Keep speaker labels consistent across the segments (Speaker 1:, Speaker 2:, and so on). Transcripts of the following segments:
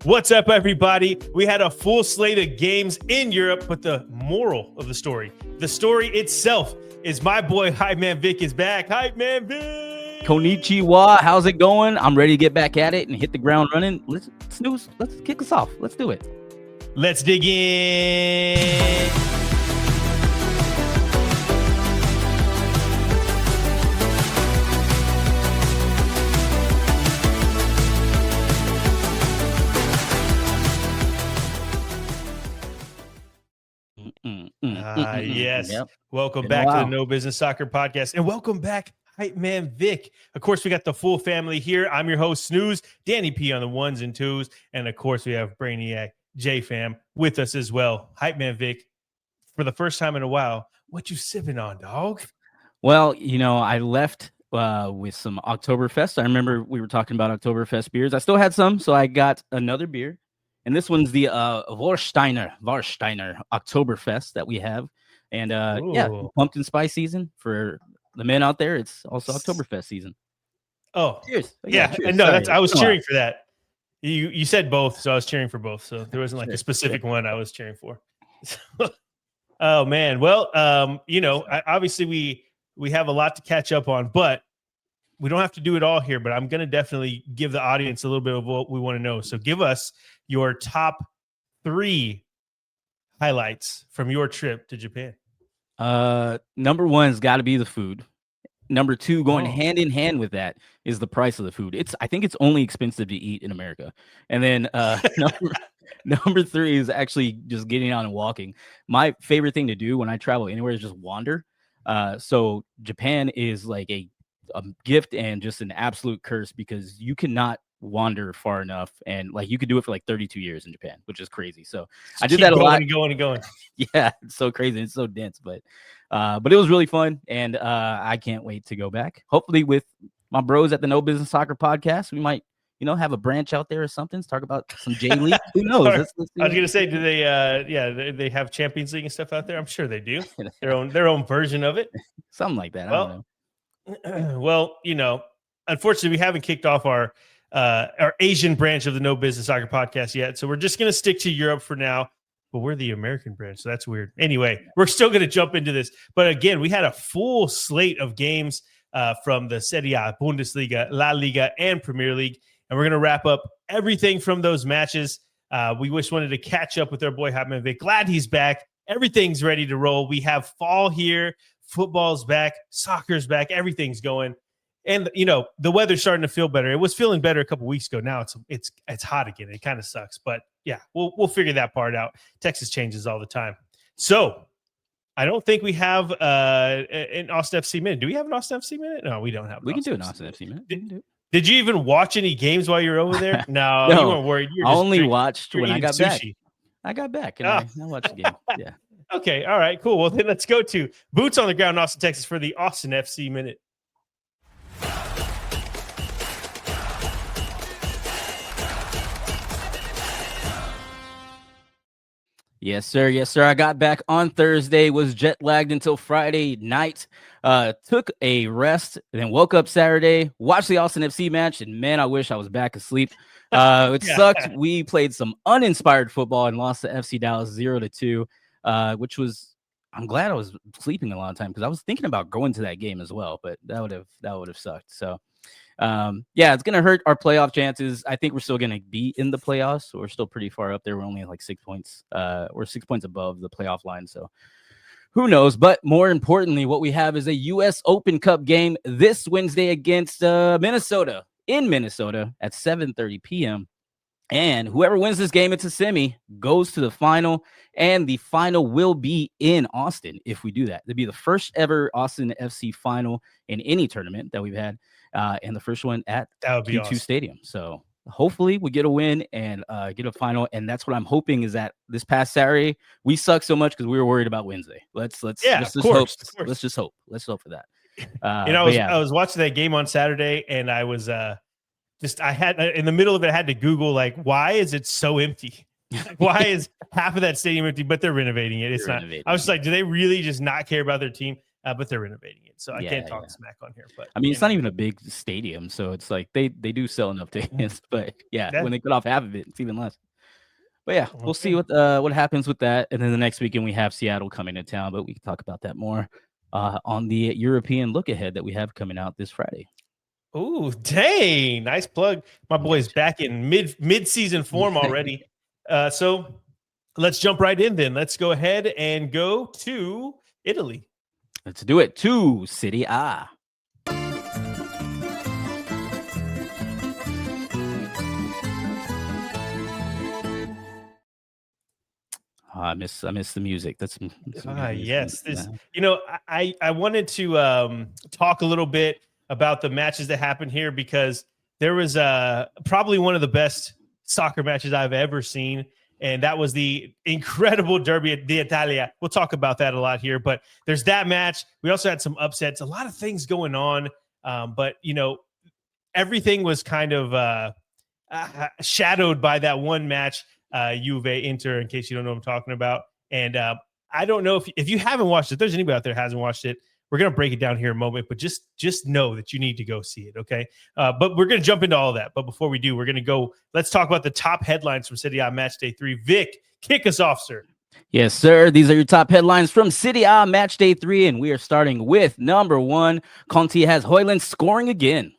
Speaker 1: What's up, everybody? We had a full slate of games in Europe, but the moral of the story itself, is my boy Hype Man Vic is back. Hype Man Vic!
Speaker 2: Konnichiwa, how's it going? I'm ready to get back at it and hit the ground running. Let's kick us off. Let's do it.
Speaker 1: Let's dig in. Yes.
Speaker 2: Yep.
Speaker 1: Welcome back to the No Business Soccer Podcast, and welcome back, Hype Man Vic. Of course, we got the full family here. I'm your host, Snooze, Danny P on the ones and twos, and of course, we have Brainiac J Fam with us as well. Hype Man Vic, for the first time in a while, what you sipping on, dog?
Speaker 2: Well, I left with some Oktoberfest. I remember we were talking about Oktoberfest beers. I still had some, so I got another beer. And this one's the Warsteiner Oktoberfest that we have. And pumpkin spice season for the men out there. It's also Oktoberfest season.
Speaker 1: Oh,
Speaker 2: cheers.
Speaker 1: Yeah.
Speaker 2: Cheers.
Speaker 1: No, I was cheering for that. You said both, so I was cheering for both. So there wasn't like a specific one I was cheering for. Oh man. Well, obviously we have a lot to catch up on, but we don't have to do it all here, but I'm going to definitely give the audience a little bit of what we want to know. So give us your top 3 highlights from your trip to Japan.
Speaker 2: Number 1's got to be the food. Number 2, going hand in hand with that, is the price of the food. I think it's only expensive to eat in America. And then number 3 is actually just getting out and walking. My favorite thing to do when I travel anywhere is just wander. So Japan is like a gift and just an absolute curse, because you cannot wander far enough, and like you could do it for like 32 years in Japan, which is crazy. So I did that a lot.
Speaker 1: Going.
Speaker 2: Yeah, it's so crazy. It's so dense, but it was really fun, and I can't wait to go back. Hopefully with my bros at the No Business Soccer Podcast, we might have a branch out there or something to talk about some J League. Who knows?
Speaker 1: I was gonna say, do they they have Champions League and stuff out there? I'm sure they do. their own version of it,
Speaker 2: something like that. I don't know.
Speaker 1: Well, unfortunately, we haven't kicked off our Asian branch of the No Business Soccer Podcast yet, so we're just going to stick to Europe for now. But we're the American branch, so that's weird. Anyway, we're still going to jump into this. But again, we had a full slate of games from the Serie A, Bundesliga, La Liga, and Premier League, and we're going to wrap up everything from those matches. We wanted to catch up with our boy Hype Man Vic. Glad he's back. Everything's ready to roll. We have fall here. Football's back, soccer's back, everything's going, and the weather's starting to feel better. It was feeling better a couple weeks ago. Now it's hot again. It kind of sucks, but yeah, we'll figure that part out. Texas changes all the time, so I don't think we have an Austin FC minute. Do we have an Austin FC minute? No, we don't have.
Speaker 2: We can do an Austin FC minute.
Speaker 1: Did you even watch any games while you were over there? No, you weren't worried.
Speaker 2: I only watched when I got
Speaker 1: sushi.
Speaker 2: Back. I got back and I watched the game. Yeah.
Speaker 1: Okay, all right, cool. Well, then let's go to Boots on the Ground in Austin, Texas for the Austin FC Minute.
Speaker 2: Yes, sir. Yes, sir. I got back on Thursday, was jet lagged until Friday night, took a rest, then woke up Saturday, watched the Austin FC match, and man, I wish I was back asleep. It sucked. We played some uninspired football and lost to FC Dallas 0-2. Which was, I'm glad I was sleeping a lot of time, because I was thinking about going to that game as well, but that would have sucked. So, it's gonna hurt our playoff chances. I think we're still gonna be in the playoffs. So we're still pretty far up there. We're only like 6 points. We're 6 points above the playoff line. So who knows? But more importantly, what we have is a U.S. Open Cup game this Wednesday against Minnesota at 7:30 p.m. And whoever wins this game, it's a semi, goes to the final, and the final will be in Austin if we do that. It'll be the first ever Austin FC final in any tournament that we've had, and the first one at Q2 awesome. Stadium. So hopefully we get a win and get a final, and that's what I'm hoping is that this past Saturday we suck so much because we were worried about Wednesday. Let's just hope. Let's just hope. Let's hope for that.
Speaker 1: I was watching that game on Saturday, and I was I had in the middle of it, I had to Google, like, why is it so empty? Why is half of that stadium empty? But they're renovating it. It's not. I was just like, do they really just not care about their team? but they're renovating it, so I can't talk
Speaker 2: Yeah.
Speaker 1: smack on here. But
Speaker 2: I mean, it's not even a big stadium, so it's like they do sell enough tickets, but when they cut off half of it, it's even less. But yeah, we'll see what happens with that. And then the next weekend we have Seattle coming to town, but we can talk about that more on the European look ahead that we have coming out this Friday.
Speaker 1: Oh, dang. Nice plug. My boy's back in mid-season form already. So let's jump right in then. Let's go ahead and go to Italy.
Speaker 2: Let's do it. To Serie A. I miss the music. That's
Speaker 1: yes. This, I wanted to talk a little bit about the matches that happened here because there was probably one of the best soccer matches I've ever seen, and that was the incredible Derby d'Italia. We'll talk about that a lot here, but there's that match. We also had some upsets, a lot of things going on, but everything was kind of shadowed by that one match. Juve Inter, in case you don't know what I'm talking about. And I don't know if you haven't watched it, if there's anybody out there who hasn't watched it, we're going to break it down here in a moment, but just know that you need to go see it, okay? But we're going to jump into all of that. But before we do, we're going to go, let's talk about the top headlines from Serie A Match Day 3. Vic, kick us off, sir.
Speaker 2: Yes, sir. These are your top headlines from Serie A Match Day 3, and we are starting with number 1. Conte has Højlund scoring again.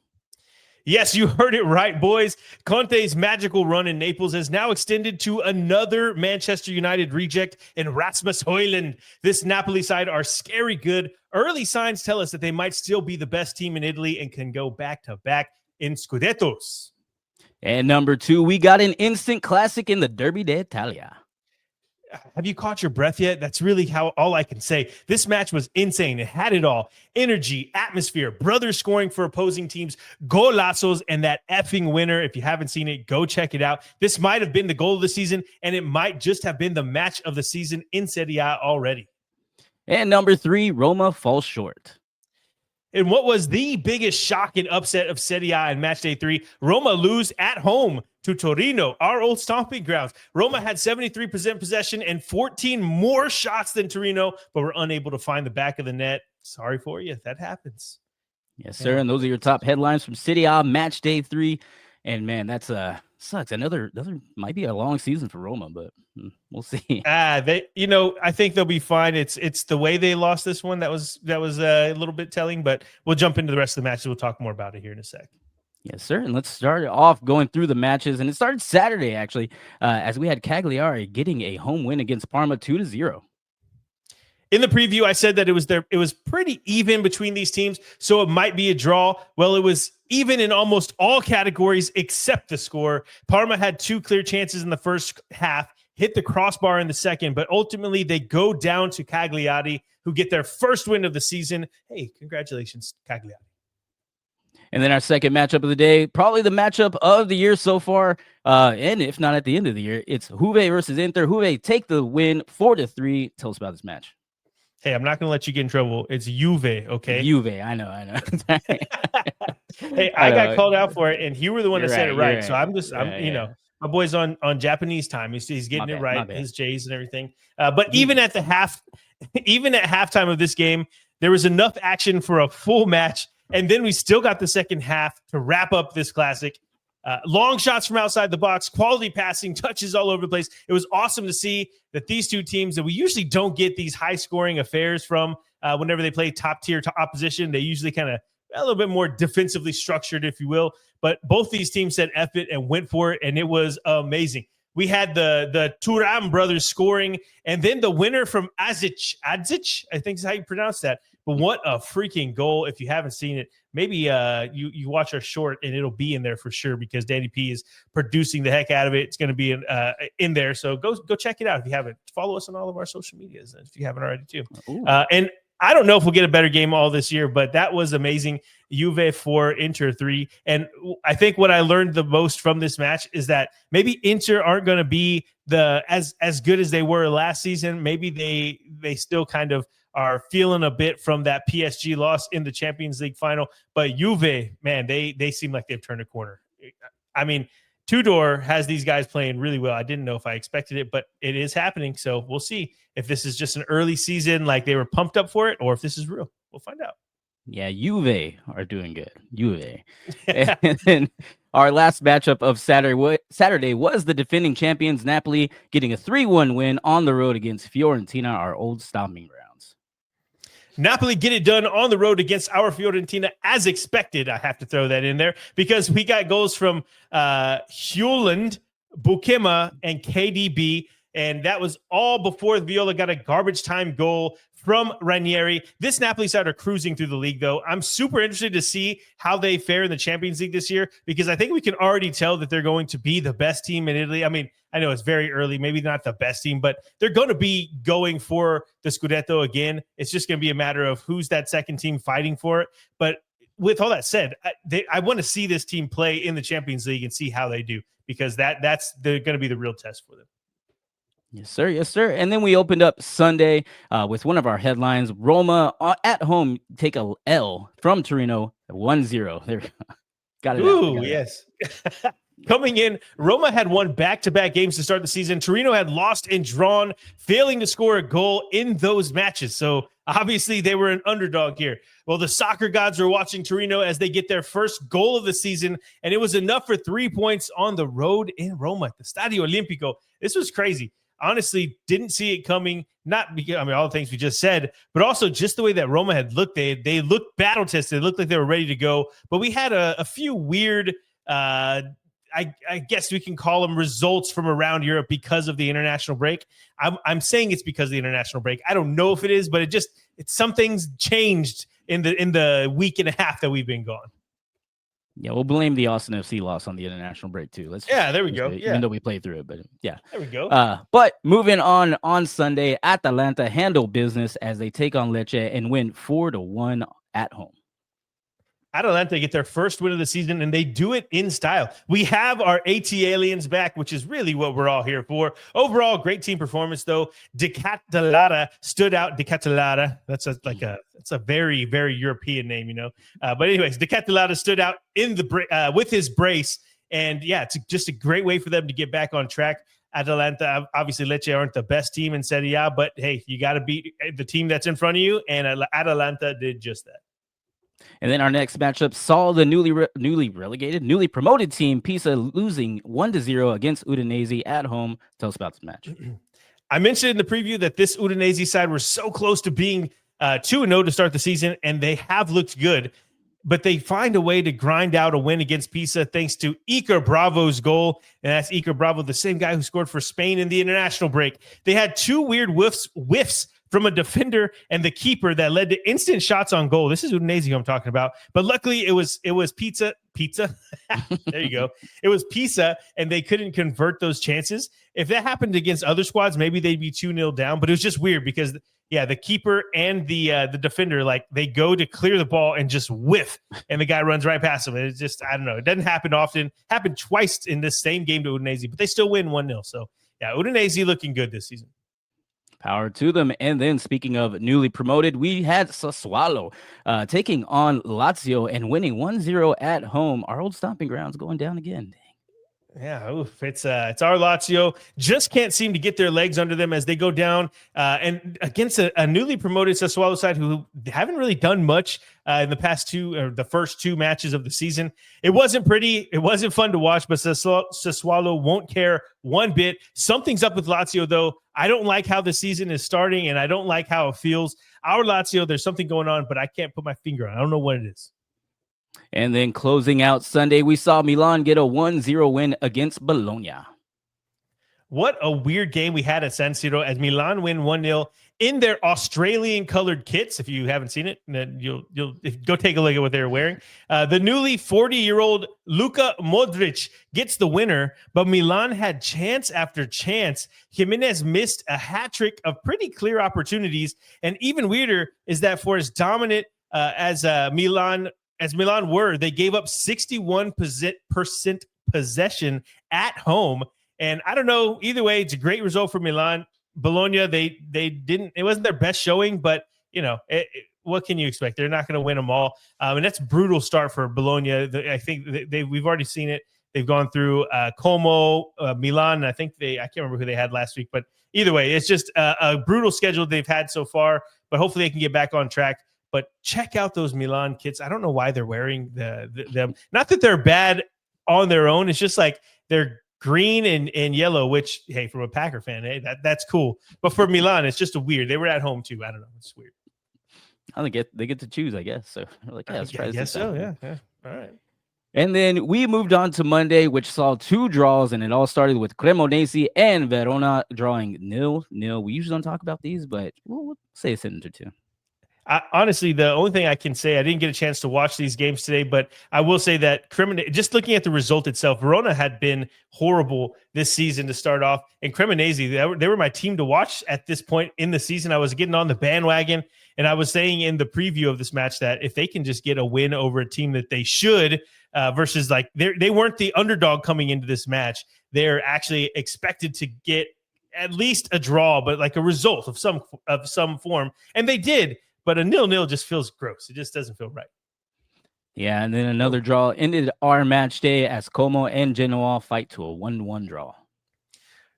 Speaker 1: Yes, you heard it right, boys. Conte's magical run in Naples has now extended to another Manchester United reject in Rasmus Højlund. This Napoli side are scary good. Early signs tell us that they might still be the best team in Italy and can go back-to-back in Scudettos.
Speaker 2: And number 2, we got an instant classic in the Derby d'Italia.
Speaker 1: Have you caught your breath yet? That's really all I can say. This match was insane. It had it all. Energy, atmosphere, brothers scoring for opposing teams, golazos, and that effing winner. If you haven't seen it, go check it out. This might have been the goal of the season, and it might just have been the match of the season in Serie A already.
Speaker 2: And number 3, Roma falls short.
Speaker 1: In what was the biggest shock and upset of Serie A in Match Day 3, Roma lose at home to Torino, our old stomping grounds. Roma had 73% possession and 14 more shots than Torino, but were unable to find the back of the net. Sorry for you. That happens.
Speaker 2: Yes, sir. And those are your top headlines from Serie A Match Day 3. And man, that's sucks. Another might be a long season for Roma, but we'll see.
Speaker 1: I think they'll be fine. It's the way they lost this one that was a little bit telling, but we'll jump into the rest of the matches. We'll talk more about it here in a sec.
Speaker 2: Yes, sir. And let's start off going through the matches. And it started Saturday, actually, as we had Cagliari getting a home win against Parma 2-0.
Speaker 1: In the preview, I said that it was pretty even between these teams, so it might be a draw. Well, it was even in almost all categories except the score. Parma had 2 clear chances in the first half, hit the crossbar in the second, but ultimately they go down to Cagliari, who get their first win of the season. Hey, congratulations, Cagliari.
Speaker 2: And then our second matchup of the day, probably the matchup of the year so far, and if not at the end of the year, it's Juve versus Inter. Juve take the win 4-3. Tell us about this match.
Speaker 1: Hey, I'm not going to let you get in trouble. It's Juve, okay?
Speaker 2: Juve, I know.
Speaker 1: Hey, I got called out for it, and you were the one that said it right.
Speaker 2: Right.
Speaker 1: So my boy's on Japanese time. He's getting it right, his J's and everything. But even at halftime of this game, there was enough action for a full match, and then we still got the second half to wrap up this classic. Long shots from outside the box, quality passing, touches all over the place. It was awesome to see that these two teams that we usually don't get these high-scoring affairs from whenever they play top-tier opposition. They usually kind of a little bit more defensively structured, if you will. But both these teams said F it and went for it, and it was amazing. We had the Turin brothers scoring, and then the winner from Adzic, I think is how you pronounce that. But what a freaking goal. If you haven't seen it, maybe you watch our short, and it'll be in there for sure because Danny P is producing the heck out of it. It's going to be in there. So go check it out if you haven't. Follow us on all of our social medias if you haven't already too. And I don't know if we'll get a better game all this year, but that was amazing. Juve 4, Inter 3. And I think what I learned the most from this match is that maybe Inter aren't going to be as good as they were last season. Maybe they still kind of are feeling a bit from that PSG loss in the Champions League final. But Juve, man, they seem like they've turned a corner. I mean, Tudor has these guys playing really well. I didn't know if I expected it, but it is happening. So we'll see if this is just an early season, like they were pumped up for it, or if this is real. We'll find out.
Speaker 2: Yeah, Juve are doing good. Juve. And then our last matchup of Saturday was the defending champions Napoli getting a 3-1 win on the road against Fiorentina, our old stomping grounds.
Speaker 1: Napoli get it done on the road against our Fiorentina as expected. I have to throw that in there because we got goals from Hewland, Bukema, and KDB. And that was all before Viola got a garbage time goal from Ranieri. This Napoli side are cruising through the league, though. I'm super interested to see how they fare in the Champions League this year because I think we can already tell that they're going to be the best team in Italy. I mean, I know it's very early, maybe not the best team, but they're going to be going for the Scudetto again. It's just going to be a matter of who's that second team fighting for it. But with all that said, I want to see this team play in the Champions League and see how they do because that's going to be the real test for them.
Speaker 2: Yes, sir. Yes, sir. And then we opened up Sunday with one of our headlines. Roma at home take a L from Torino 1-0. There, got it.
Speaker 1: Ooh, yes. Coming in, Roma had won back-to-back games to start the season. Torino had lost and drawn, failing to score a goal in those matches. So obviously they were an underdog here. Well, the soccer gods are watching Torino as they get their first goal of the season, and it was enough for 3 points on the road in Roma at the Stadio Olimpico. This was crazy. Honestly, didn't see it coming. Not because, I mean, all the things we just said, but also just the way that Roma had looked. They looked battle tested. They looked like they were ready to go. But we had a few weird, I guess we can call them results from around Europe because of the international break. I'm saying it's because of the international break. I don't know if it is, but it's some things changed in the week and a half that we've been gone.
Speaker 2: Yeah, we'll blame the Austin FC loss on the international break too.
Speaker 1: There we go.
Speaker 2: Even though we played through it, but yeah,
Speaker 1: there we go.
Speaker 2: But moving on Sunday, Atalanta handle business as they take on Lecce and win 4-1 at home.
Speaker 1: Atalanta get their first win of the season, and they do it in style. We have our AT aliens back, which is really what we're all here for. Overall, great team performance, though. Decathlata stood out. Decathlata, that's a very, very European name, you know. But anyways, Decathlata stood out in the with his brace, and yeah, it's just a great way for them to get back on track. Atalanta, obviously, Lecce aren't the best team in Serie A, but hey, you got to beat the team that's in front of you, and Atalanta did just that.
Speaker 2: And then our next matchup saw the newly promoted team Pisa losing 1-0 against Udinese at home. Tell us about this match.
Speaker 1: I mentioned in the preview that this Udinese side were so close to being 2-0 to start the season, and they have looked good, but they find a way to grind out a win against Pisa thanks to Iker Bravo's goal, and that's Iker Bravo, the same guy who scored for Spain in the international break. They had two weird whiffs from a defender and the keeper that led to instant shots on goal. This is Udinese who I'm talking about. But luckily it was Pizza. There you go. It was Pisa, and they couldn't convert those chances. If that happened against other squads, maybe they'd be 2-0 down. But it was just weird because, yeah, the keeper and the defender, like, they go to clear the ball and just whiff, and the guy runs right past them. And it's just, I don't know. It doesn't happen often. Happened twice in this same game to Udinese, but they still win 1-0. So, yeah, Udinese looking good this season.
Speaker 2: Power to them. And then speaking of newly promoted, we had Sassuolo taking on Lazio and winning 1-0 at home. Our old stomping grounds going down again.
Speaker 1: Yeah, oof, it's our Lazio. Just can't seem to get their legs under them as they go down and against a newly promoted Sassuolo side who haven't really done much in the first two matches of the season. It wasn't pretty. It wasn't fun to watch, but Sassuolo won't care one bit. Something's up with Lazio, though. I don't like how the season is starting, and I don't like how it feels. Our Lazio, there's something going on, but I can't put my finger on it. I don't know what it is.
Speaker 2: And then closing out Sunday, we saw Milan get a 1-0 win against Bologna.
Speaker 1: What a weird game we had at San Siro as Milan win 1-0 in their Australian colored kits. If you haven't seen it, you'll go take a look at what they're wearing. The newly 40-year-old Luka Modric gets the winner, but Milan had chance after chance. Jimenez missed a hat trick of pretty clear opportunities, and even weirder is that for as dominant as Milan were, they gave up 61% possession at home. And I don't know, either way, it's a great result for Milan. Bologna, they didn't, it wasn't their best showing, but you know, what can you expect? They're not going to win them all. And that's a brutal start for Bologna. I think we've already seen it. They've gone through Como, Milan. I can't remember who they had last week, but either way, it's just a brutal schedule they've had so far, but hopefully they can get back on track. But check out those Milan kits. I don't know why they're wearing them. Not that they're bad on their own. It's just like they're green and yellow, which, hey, from a Packer fan, hey, that's cool. But for Milan, it's just a weird. They were at home too. I don't know. It's weird.
Speaker 2: I think they get to choose, I guess. So like, yeah, let's try this.
Speaker 1: I guess so. Yeah. All right.
Speaker 2: And then we moved on to Monday, which saw 2 draws, and it all started with Cremonese and Verona drawing 0-0. We usually don't talk about these, but we'll say a sentence or two.
Speaker 1: Honestly, the only thing I can say, I didn't get a chance to watch these games today, but I will say that just looking at the result itself, Verona had been horrible this season to start off, and Cremonese, they were my team to watch at this point in the season. I was getting on the bandwagon, and I was saying in the preview of this match that if they can just get a win over a team that they should, versus like they weren't the underdog coming into this match, they're actually expected to get at least a draw, but like a result of some form, and they did. But a 0-0 just feels gross. It just doesn't feel right.
Speaker 2: Yeah, and then another draw ended our match day as Como and Genoa fight to a 1-1 draw.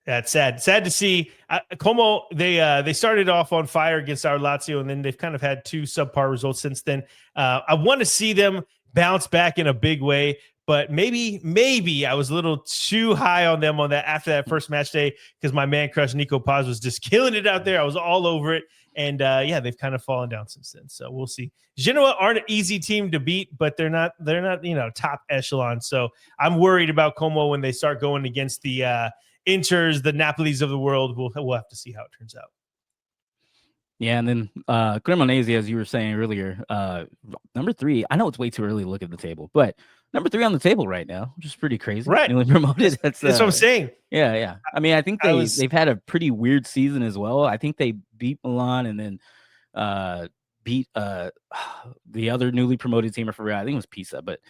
Speaker 1: That's sad. Sad to see. Como, they started off on fire against our Lazio, and then they've kind of had 2 subpar results since then. I want to see them bounce back in a big way, but maybe I was a little too high on them after that first match day because my man crush Nico Paz was just killing it out there. I was all over it. And they've kind of fallen down since then. So we'll see. Genoa aren't an easy team to beat, but they're not top echelon. So I'm worried about Como when they start going against the Inters, the Napolis of the world. We'll have to see how it turns out.
Speaker 2: Yeah, and then Cremonese, as you were saying earlier, number 3. I know it's way too early to look at the table, but number 3 on the table right now, which is pretty crazy.
Speaker 1: Right,
Speaker 2: newly promoted. That's
Speaker 1: what I'm saying.
Speaker 2: Yeah. I mean, I think they've had a pretty weird season as well. I think they beat Milan and then beat the other newly promoted team. I forgot. I think it was Pisa, but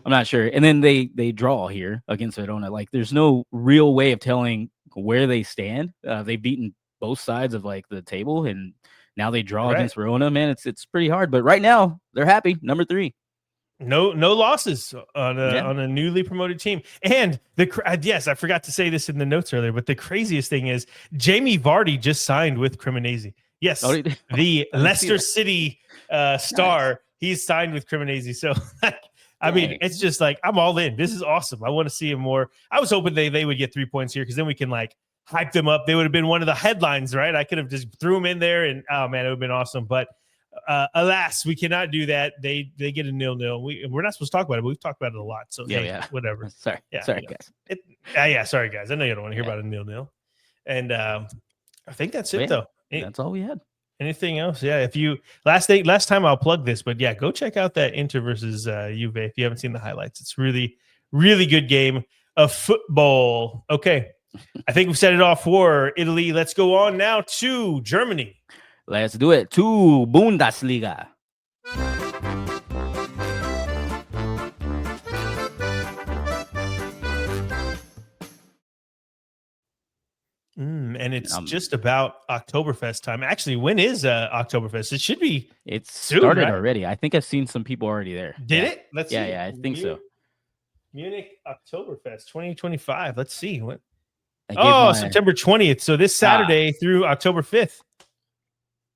Speaker 2: I'm not sure. And then they draw here against Verona. Like, there's no real way of telling where they stand. They've beaten both sides of like the table, and now they draw against Verona. Man, it's pretty hard. But right now, they're happy. Number 3.
Speaker 1: No losses on a newly promoted team. And yes, I forgot to say this in the notes earlier, but the craziest thing is Jamie Vardy just signed with Cremonese. Yes, the Leicester City star. Nice. He's signed with Cremonese. So, I mean, it's just like, I'm all in. This is awesome. I want to see him more. I was hoping they would get 3 points here because then we can like hype them up. They would have been one of the headlines, right? I could have just threw them in there, and oh man, it would have been awesome. But alas, we cannot do that. They get a 0-0. We're not supposed to talk about it, but we've talked about it a lot. So whatever.
Speaker 2: Sorry,
Speaker 1: guys. Sorry, guys. I know you don't want to hear about a 0-0. And I think that's it, though.
Speaker 2: That's all we had.
Speaker 1: Anything else? Yeah. If you last time I'll plug this, but yeah, go check out that Inter versus Juve if you haven't seen the highlights. It's really, really good game of football. Okay. I think we've set it off for Italy. Let's go on now to Germany.
Speaker 2: Let's do it. To Bundesliga.
Speaker 1: And it's just about Oktoberfest time. Actually, when is Oktoberfest? It should be.
Speaker 2: It's started already. I think I've seen some people already there.
Speaker 1: Did it? Let's see.
Speaker 2: Yeah, I think so.
Speaker 1: Munich Oktoberfest 2025. Let's see. What? September 20th. So this Saturday through October 5th.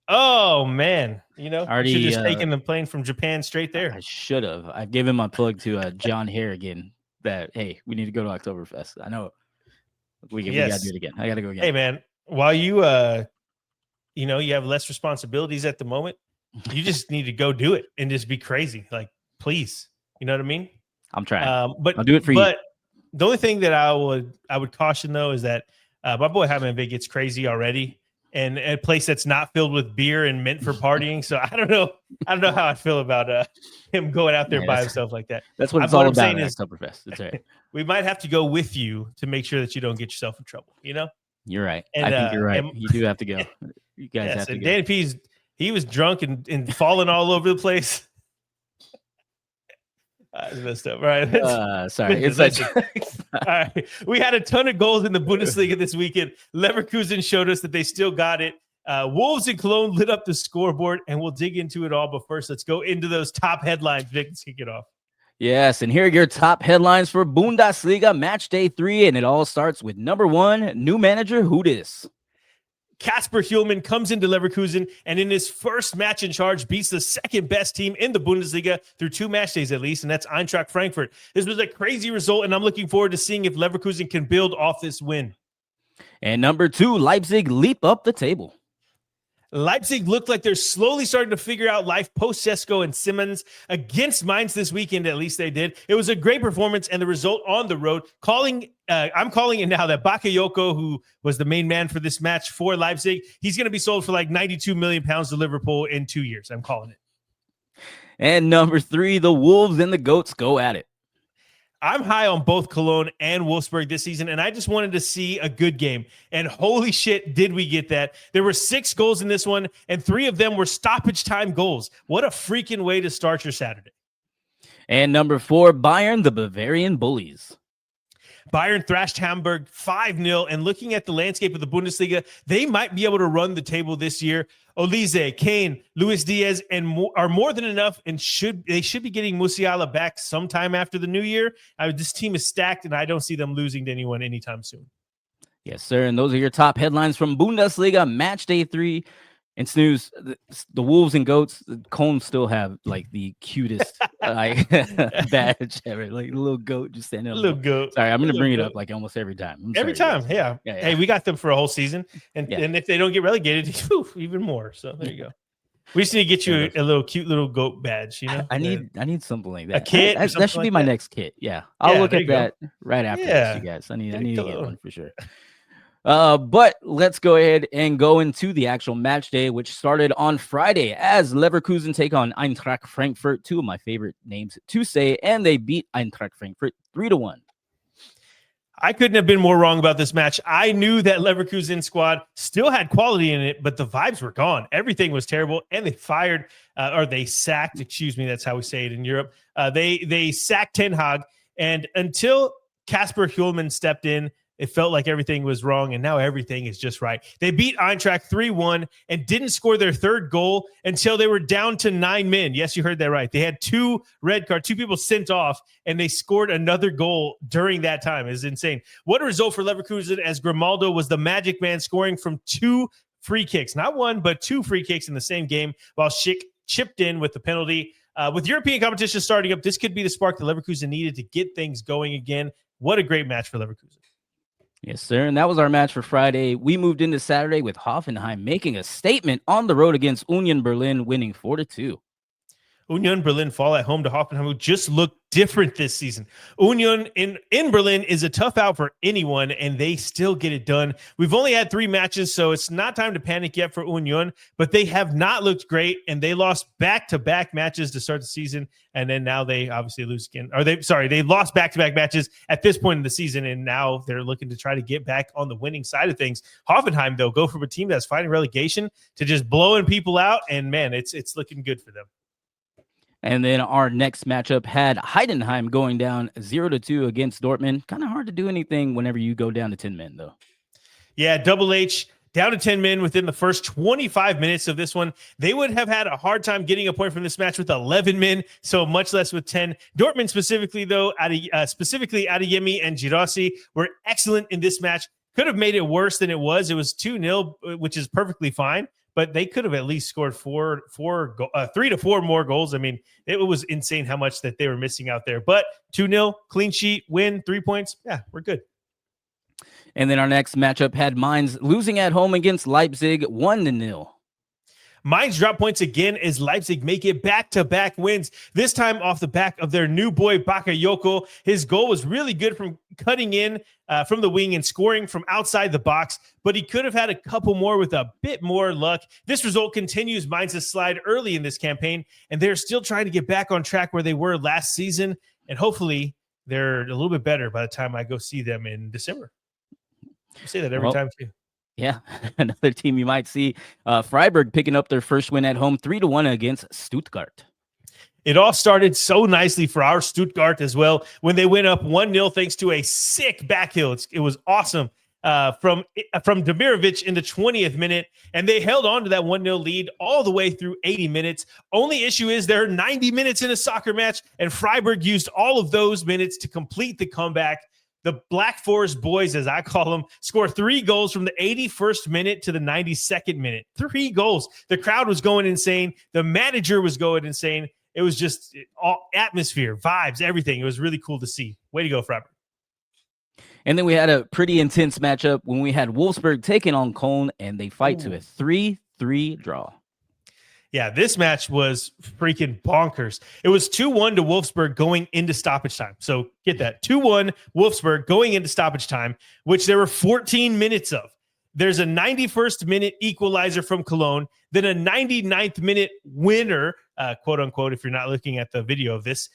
Speaker 1: Oh, man. You know, I should have just taken the plane from Japan straight there.
Speaker 2: I should have. I've given my plug to John Harrigan that, hey, we need to go to Oktoberfest. I know we got to do it again. I got to go again.
Speaker 1: Hey, man, while you have less responsibilities at the moment, you just need to go do it and just be crazy. Like, please. You know what I mean?
Speaker 2: I'm trying.
Speaker 1: But
Speaker 2: I'll do it for you.
Speaker 1: But the only thing that I would caution, though, is that my boy Hamanvig gets crazy already. And a place that's not filled with beer and meant for partying. So I don't know how I feel about him going out there by himself like that.
Speaker 2: That's what it's all about at Oktoberfest. That's right.
Speaker 1: We might have to go with you to make sure that you don't get yourself in trouble, you know?
Speaker 2: You're right. And, I think you're right. You do have to go. You guys have to go.
Speaker 1: Danny P's, he was drunk and falling all over the place. It's messed up. All right.
Speaker 2: Sorry.
Speaker 1: All right. We had a ton of goals in the Bundesliga this weekend. Leverkusen showed us that they still got it. Wolves and Cologne lit up the scoreboard, and we'll dig into it all. But first, let's go into those top headlines. Vic, let's kick it off.
Speaker 2: Yes, and here are your top headlines for Bundesliga match day 3, and it all starts with number 1, new manager, who dis?
Speaker 1: Kasper Hjulman comes into Leverkusen and in his first match in charge beats the second best team in the Bundesliga through 2 match days at least, and that's Eintracht Frankfurt. This was a crazy result, and I'm looking forward to seeing if Leverkusen can build off this win.
Speaker 2: And number 2, Leipzig leap up the table.
Speaker 1: Leipzig looked like they're slowly starting to figure out life post Sesko and Simmons against Mainz this weekend. At least they did. It was a great performance, and the result on the road. I'm calling it now that Bakayoko, who was the main man for this match for Leipzig, he's going to be sold for like 92 million pounds to Liverpool in 2 years. I'm calling it.
Speaker 2: And number 3, the Wolves and the Goats go at it.
Speaker 1: I'm high on both Cologne and Wolfsburg this season, and I just wanted to see a good game. And holy shit, did we get that. There were 6 goals in this one, and 3 of them were stoppage time goals. What a freaking way to start your Saturday.
Speaker 2: And number 4, Bayern, the Bavarian Bullies.
Speaker 1: Bayern thrashed Hamburg 5-0, and looking at the landscape of the Bundesliga, they might be able to run the table this year. Olise, Kane, Luis Diaz, and are more than enough, and they should be getting Musiala back sometime after the new year. This team is stacked, and I don't see them losing to anyone anytime soon.
Speaker 2: Yes, sir, and those are your top headlines from Bundesliga match day 3. And Snooze, the Wolves and Goats, the Cone still have like the cutest badge ever. Like a little goat just standing up.
Speaker 1: Little goat.
Speaker 2: Sorry, I'm going to bring it up like almost every time.
Speaker 1: Every time, yeah. Hey, we got them for a whole season. And if they don't get relegated, even more. So there you go. We just need to get you a little cute little goat badge, you know?
Speaker 2: I need something like that.
Speaker 1: A kit?
Speaker 2: That should be my next kit. Yeah. I'll look at that right after this, you guys. I need to get one for sure. But let's go ahead and go into the actual match day, which started on Friday as Leverkusen take on Eintracht Frankfurt, 2 of my favorite names to say, and they beat Eintracht Frankfurt 3-1.
Speaker 1: I couldn't have been more wrong about this match. I knew that Leverkusen squad still had quality in it, but the vibes were gone. Everything was terrible, and they sacked, excuse me, that's how we say it in Europe. They sacked Ten Hag, and until Kasper Hjulman stepped in, it felt like everything was wrong, and now everything is just right. They beat Eintracht 3-1 and didn't score their 3rd goal until they were down to 9 men. Yes, you heard that right. They had 2 red cards, 2 people sent off, and they scored another goal during that time. It's insane. What a result for Leverkusen, as Grimaldo was the magic man, scoring from 2 free kicks. Not 1, but 2 free kicks in the same game, while Schick chipped in with the penalty. With European competition starting up, this could be the spark that Leverkusen needed to get things going again. What a great match for Leverkusen.
Speaker 2: Yes, sir. And that was our match for Friday. We moved into Saturday with Hoffenheim making a statement on the road against Union Berlin, winning 4-2.
Speaker 1: Union Berlin fall at home to Hoffenheim, who just looked different this season. Union in Berlin is a tough out for anyone, and they still get it done. We've only had 3 matches, so it's not time to panic yet for Union, but they have not looked great, and they lost back-to-back matches to start the season, and then now they obviously lose again. They lost back-to-back matches at this point in the season, and now they're looking to try to get back on the winning side of things. Hoffenheim, though, go from a team that's fighting relegation to just blowing people out, and man, it's looking good for them.
Speaker 2: And then our next matchup had Heidenheim going down 0-2 against Dortmund. Kind of hard to do anything whenever you go down to 10 men, though.
Speaker 1: Yeah, Double H down to 10 men within the first 25 minutes of this one. They would have had a hard time getting a point from this match with 11 men, so much less with 10. Dortmund specifically, though, Adeyemi and Girassi were excellent in this match. Could have made it worse than it was. It was 2-0, which is perfectly fine. But they could have at least scored 3 to 4 more goals. I mean, it was insane how much that they were missing out there. But 2-0, clean sheet, win, 3 points. Yeah, we're good.
Speaker 2: And then our next matchup had Mainz losing at home against Leipzig 1-0.
Speaker 1: Mainz drop points again as Leipzig make it back-to-back wins, this time off the back of their new boy, Bakayoko. His goal was really good from cutting in from the wing and scoring from outside the box, but he could have had a couple more with a bit more luck. This result continues Mainz's slide early in this campaign, and they're still trying to get back on track where they were last season, and hopefully they're a little bit better by the time I go see them in December. I say that every time, too.
Speaker 2: Yeah, another team you might see. Freiburg picking up their first win at home, 3-1 against Stuttgart.
Speaker 1: It all started so nicely for our Stuttgart as well when they went up 1-0 thanks to a sick back heel. It was awesome. from Demirovic in the 20th minute, and they held on to that 1-0 lead all the way through 80 minutes. Only issue is there are 90 minutes in a soccer match, and Freiburg used all of those minutes to complete the comeback. The Black Forest boys, as I call them, score 3 goals from the 81st minute to the 92nd minute. 3 goals. The crowd was going insane. The manager was going insane. It was just all atmosphere, vibes, everything. It was really cool to see. Way to go, Freiburg.
Speaker 2: And then we had a pretty intense matchup when we had Wolfsburg taking on Köln, and they fight to a 3-3 draw.
Speaker 1: Yeah, this match was freaking bonkers. It was 2-1 to Wolfsburg going into stoppage time. So get that. 2-1 Wolfsburg going into stoppage time, which there were 14 minutes of. There's a 91st minute equalizer from Cologne, then a 99th minute winner, quote unquote, if you're not looking at the video of this,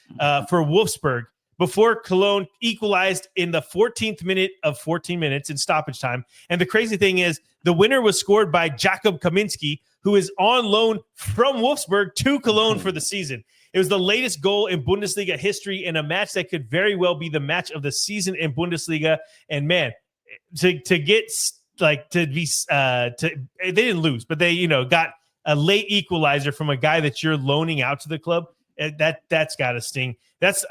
Speaker 1: for Wolfsburg, before Cologne equalized in the 14th minute of 14 minutes in stoppage time. And the crazy thing is, the winner was scored by Jakub Kaminski, who is on loan from Wolfsburg to Cologne for the season. It was the latest goal in Bundesliga history in a match that could very well be the match of the season in Bundesliga. And man, they didn't lose, but they, got a late equalizer from a guy that you're loaning out to the club. That's got to sting.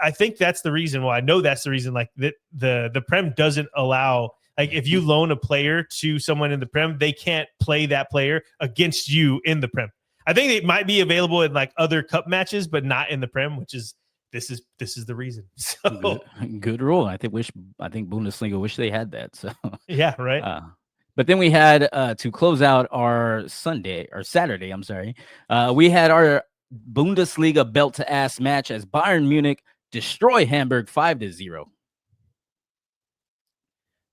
Speaker 1: I think that's the reason why. I know that's the reason. Like the Prem doesn't allow. Like if you loan a player to someone in the Prem, they can't play that player against you in the Prem. I think it might be available in like other cup matches, but not in the Prem, which is this is the reason. So
Speaker 2: good rule. I think Bundesliga wish they had that. So
Speaker 1: yeah, right.
Speaker 2: But then we had to close out our Saturday. I'm sorry. We had our Bundesliga belt to ass match as Bayern Munich destroy Hamburg 5-0.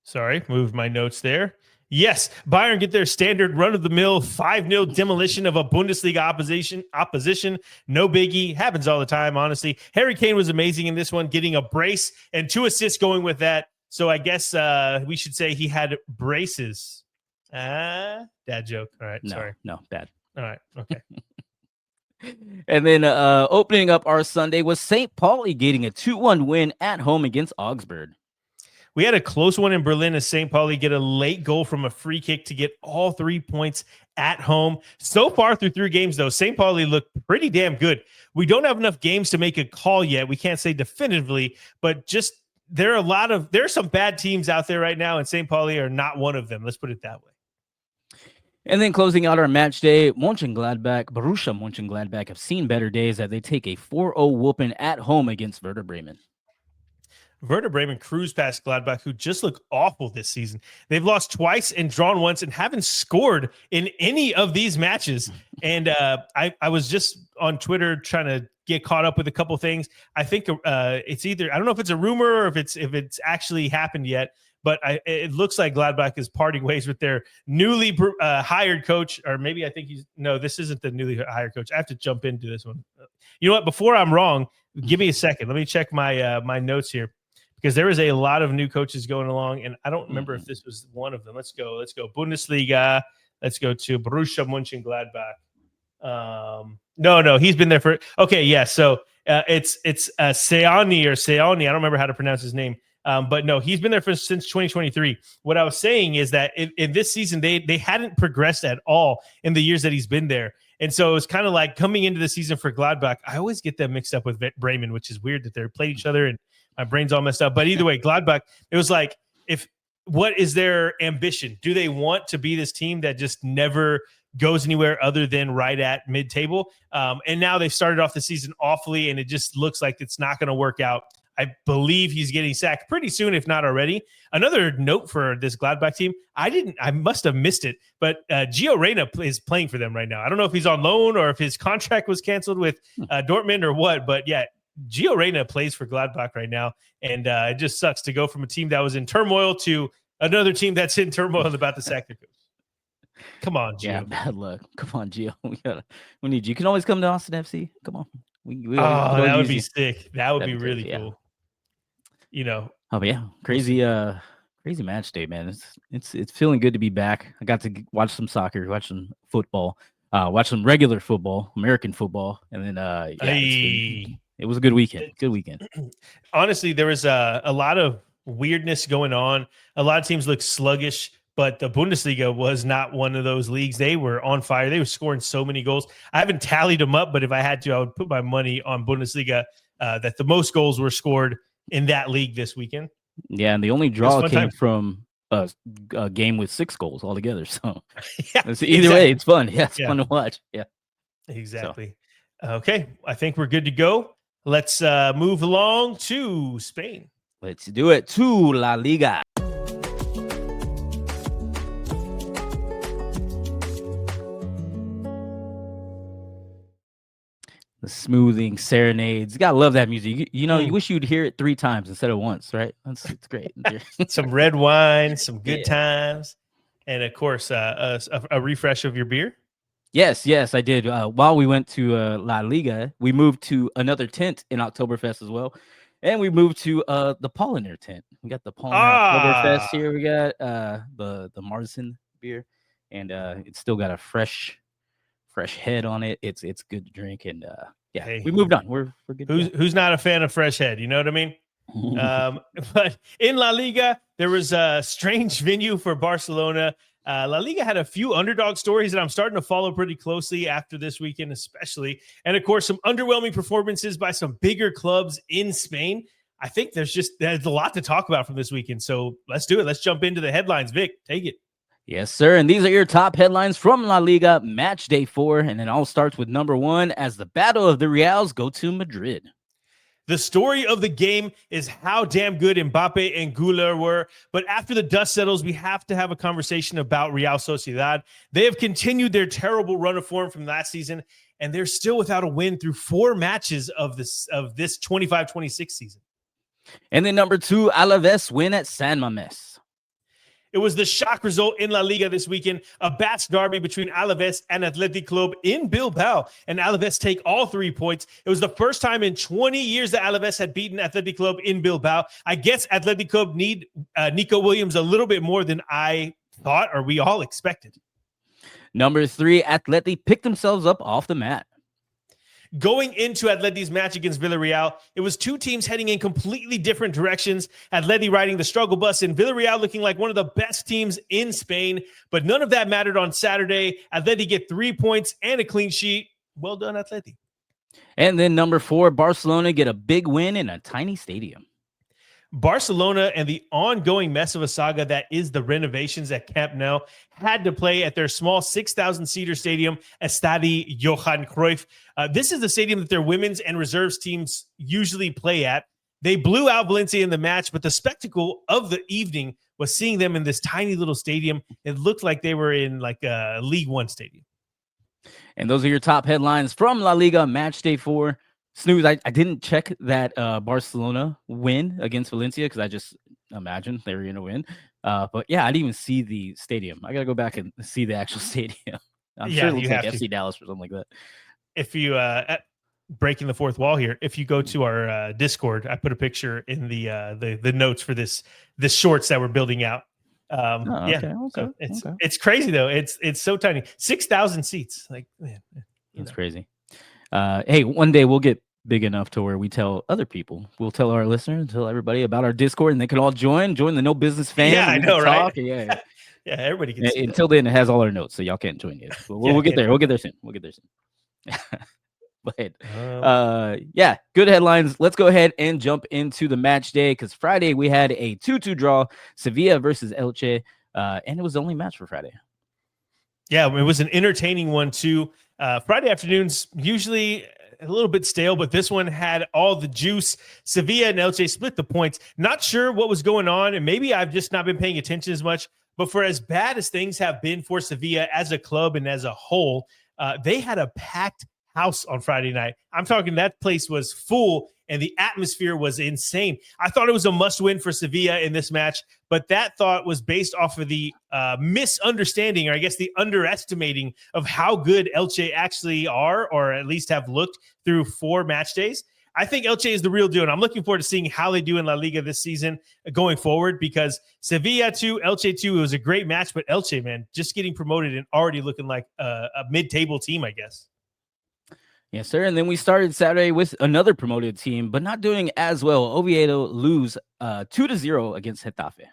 Speaker 1: Sorry, moved my notes there. Yes, Bayern get their standard run-of-the-mill 5-0 demolition of a Bundesliga opposition. No biggie. Happens all the time, honestly. Harry Kane was amazing in this one, getting a brace and 2 assists going with that. So I guess we should say he had braces. Dad joke. All right, sorry.
Speaker 2: No, bad.
Speaker 1: All right, okay.
Speaker 2: And then opening up our Sunday was St. Pauli getting a 2-1 win at home against Augsburg.
Speaker 1: We had a close one in Berlin as St. Pauli get a late goal from a free kick to get all 3 points at home. So far through 3 games, though, St. Pauli looked pretty damn good. We don't have enough games to make a call yet. We can't say definitively, but just there are some bad teams out there right now, and St. Pauli are not one of them. Let's put it that way.
Speaker 2: And then closing out our match day, Borussia Mönchengladbach have seen better days as they take a 4-0 whooping at home against Werder Bremen.
Speaker 1: Werder Bremen cruised past Gladbach, who just look awful this season. They've lost twice and drawn once and haven't scored in any of these matches. And I was just on Twitter trying to get caught up with a couple things. I think it's either, I don't know if it's a rumor or if it's actually happened yet, but it looks like Gladbach is parting ways with their newly hired coach, or maybe I think this isn't the newly hired coach. I have to jump into this one. You know what? Before I'm wrong, give me a second. Let me check my notes here, because there is a lot of new coaches going along, and I don't remember if this was one of them. Let's go Bundesliga. Let's go to Borussia Mönchengladbach. No, he's been there for. Okay, yeah. So it's Seani. I don't remember how to pronounce his name. But no, he's been there since 2023. What I was saying is that in this season, they hadn't progressed at all in the years that he's been there. And so it was kind of like coming into the season for Gladbach. I always get them mixed up with Bremen, which is weird that they're playing each other, and my brain's all messed up. But either way, Gladbach, it was like, what is their ambition? Do they want to be this team that just never goes anywhere other than right at mid-table? And now they've started off the season awfully, and it just looks like it's not going to work out. I believe he's getting sacked pretty soon, if not already. Another note for this Gladbach team, I must have missed it, but Gio Reyna is playing for them right now. I don't know if he's on loan or if his contract was canceled with Dortmund or what, but yeah, Gio Reyna plays for Gladbach right now, and it just sucks to go from a team that was in turmoil to another team that's in turmoil and about to sack their coach. Come on, Gio.
Speaker 2: Yeah, bad luck. Come on, Gio. We need you. You can always come to Austin FC. Come on.
Speaker 1: That would be sick. That would be really cool.
Speaker 2: Oh yeah, crazy match day, man. It's feeling good to be back. I got to watch some soccer, watch some football, watch some regular football, American football, and then it was a good weekend. Good weekend.
Speaker 1: Honestly, there was a lot of weirdness going on. A lot of teams look sluggish, but the Bundesliga was not one of those leagues. They were on fire. They were scoring so many goals. I haven't tallied them up, but if I had to, I would put my money on Bundesliga that the most goals were scored in that league this weekend.
Speaker 2: Yeah, and the only draw came from a game with 6 goals altogether. So either way, it's fun. Yeah, it's fun to watch. Yeah,
Speaker 1: exactly. So. Okay, I think we're good to go. Let's move along to Spain.
Speaker 2: Let's do it to La Liga. The smoothing serenades. You gotta love that music. You know, you wish you'd hear it 3 times instead of once, right? It's great.
Speaker 1: Some red wine, some good times, and of course, a refresh of your beer.
Speaker 2: Yes, I did. While we went to La Liga, we moved to another tent in Oktoberfest as well, and we moved to the Polliner tent. We got the Polliner Oktoberfest here. We got the Marzen beer, and it's still got a fresh head on it. It's good to drink, and we moved on. We're good.
Speaker 1: Who's not a fan of fresh head? You know what I mean? But in La Liga, there was a strange venue for Barcelona. La Liga had a few underdog stories that I'm starting to follow pretty closely after this weekend, especially, and of course, some underwhelming performances by some bigger clubs in Spain. I think there's a lot to talk about from this weekend. So let's do it. Let's jump into the headlines. Vic, take it.
Speaker 2: Yes, sir. And these are your top headlines from La Liga match day 4. And it all starts with number 1 as the battle of the Reals go to Madrid.
Speaker 1: The story of the game is how damn good Mbappe and Güler were. But after the dust settles, we have to have a conversation about Real Sociedad. They have continued their terrible run of form from last season, and they're still without a win through 4 matches of this 25-26 season.
Speaker 2: And then number 2, Alaves win at San Mamés.
Speaker 1: It was the shock result in La Liga this weekend, a Basque derby between Alaves and Athletic Club in Bilbao, and Alaves take all 3 points. It was the first time in 20 years that Alaves had beaten Athletic Club in Bilbao. I guess Athletic Club need Nico Williams a little bit more than I thought or we all expected.
Speaker 2: Number 3, Athletic picked themselves up off the mat.
Speaker 1: Going into Atleti's match against Villarreal, it was 2 teams heading in completely different directions. Atleti riding the struggle bus and Villarreal looking like one of the best teams in Spain. But none of that mattered on Saturday. Atleti get 3 points and a clean sheet. Well done, Atleti.
Speaker 2: And then number 4, Barcelona get a big win in a tiny stadium.
Speaker 1: Barcelona and the ongoing mess of a saga that is the renovations at Camp Nou had to play at their small 6,000-seater stadium, Estadi Johan Cruyff. This is the stadium that their women's and reserves teams usually play at. They blew out Valencia in the match, but the spectacle of the evening was seeing them in this tiny little stadium. It looked like they were in like a League One stadium.
Speaker 2: And those are your top headlines from La Liga match day 4. Snooze, I didn't check that Barcelona win against Valencia because I just imagined they were going to win. But yeah, I didn't even see the stadium. I got to go back and see the actual stadium. I'm sure it looks like FC Dallas or something like that.
Speaker 1: If you, breaking the fourth wall here, if you go to our Discord, I put a picture in the notes for this shorts that we're building out. So it's crazy though. It's so tiny. 6,000 seats. Like, man,
Speaker 2: it's crazy. Hey, one day we'll get big enough to where we tell other people. We'll tell our listeners, tell everybody about our Discord, and they can all join the No Business fans.
Speaker 1: Yeah, I know, right?
Speaker 2: Yeah,
Speaker 1: everybody can see
Speaker 2: until then, it has all our notes, so y'all can't join yet. But we'll get there. We'll get there soon. But good headlines. Let's go ahead and jump into the match day because Friday we had a 2-2 draw, Sevilla versus Elche, and it was the only match for Friday.
Speaker 1: Yeah, it was an entertaining one too. Friday afternoons usually a little bit stale, but this one had all the juice. Sevilla and Elche split the points. Not sure what was going on, and maybe I've just not been paying attention as much. But for as bad as things have been for Sevilla as a club and as a whole, they had a packed house on Friday night. I'm talking that place was full and the atmosphere was insane. I thought it was a must win for Sevilla in this match, but that thought was based off of the misunderstanding, or I guess the underestimating of how good Elche actually are, or at least have looked through 4 match days. I think Elche is the real deal, and I'm looking forward to seeing how they do in La Liga this season going forward, because Sevilla 2, Elche 2, it was a great match, but Elche, man, just getting promoted and already looking like a mid-table team, I guess.
Speaker 2: Yes, sir. And then we started Saturday with another promoted team, but not doing as well. Oviedo lose 2-0 against Getafe.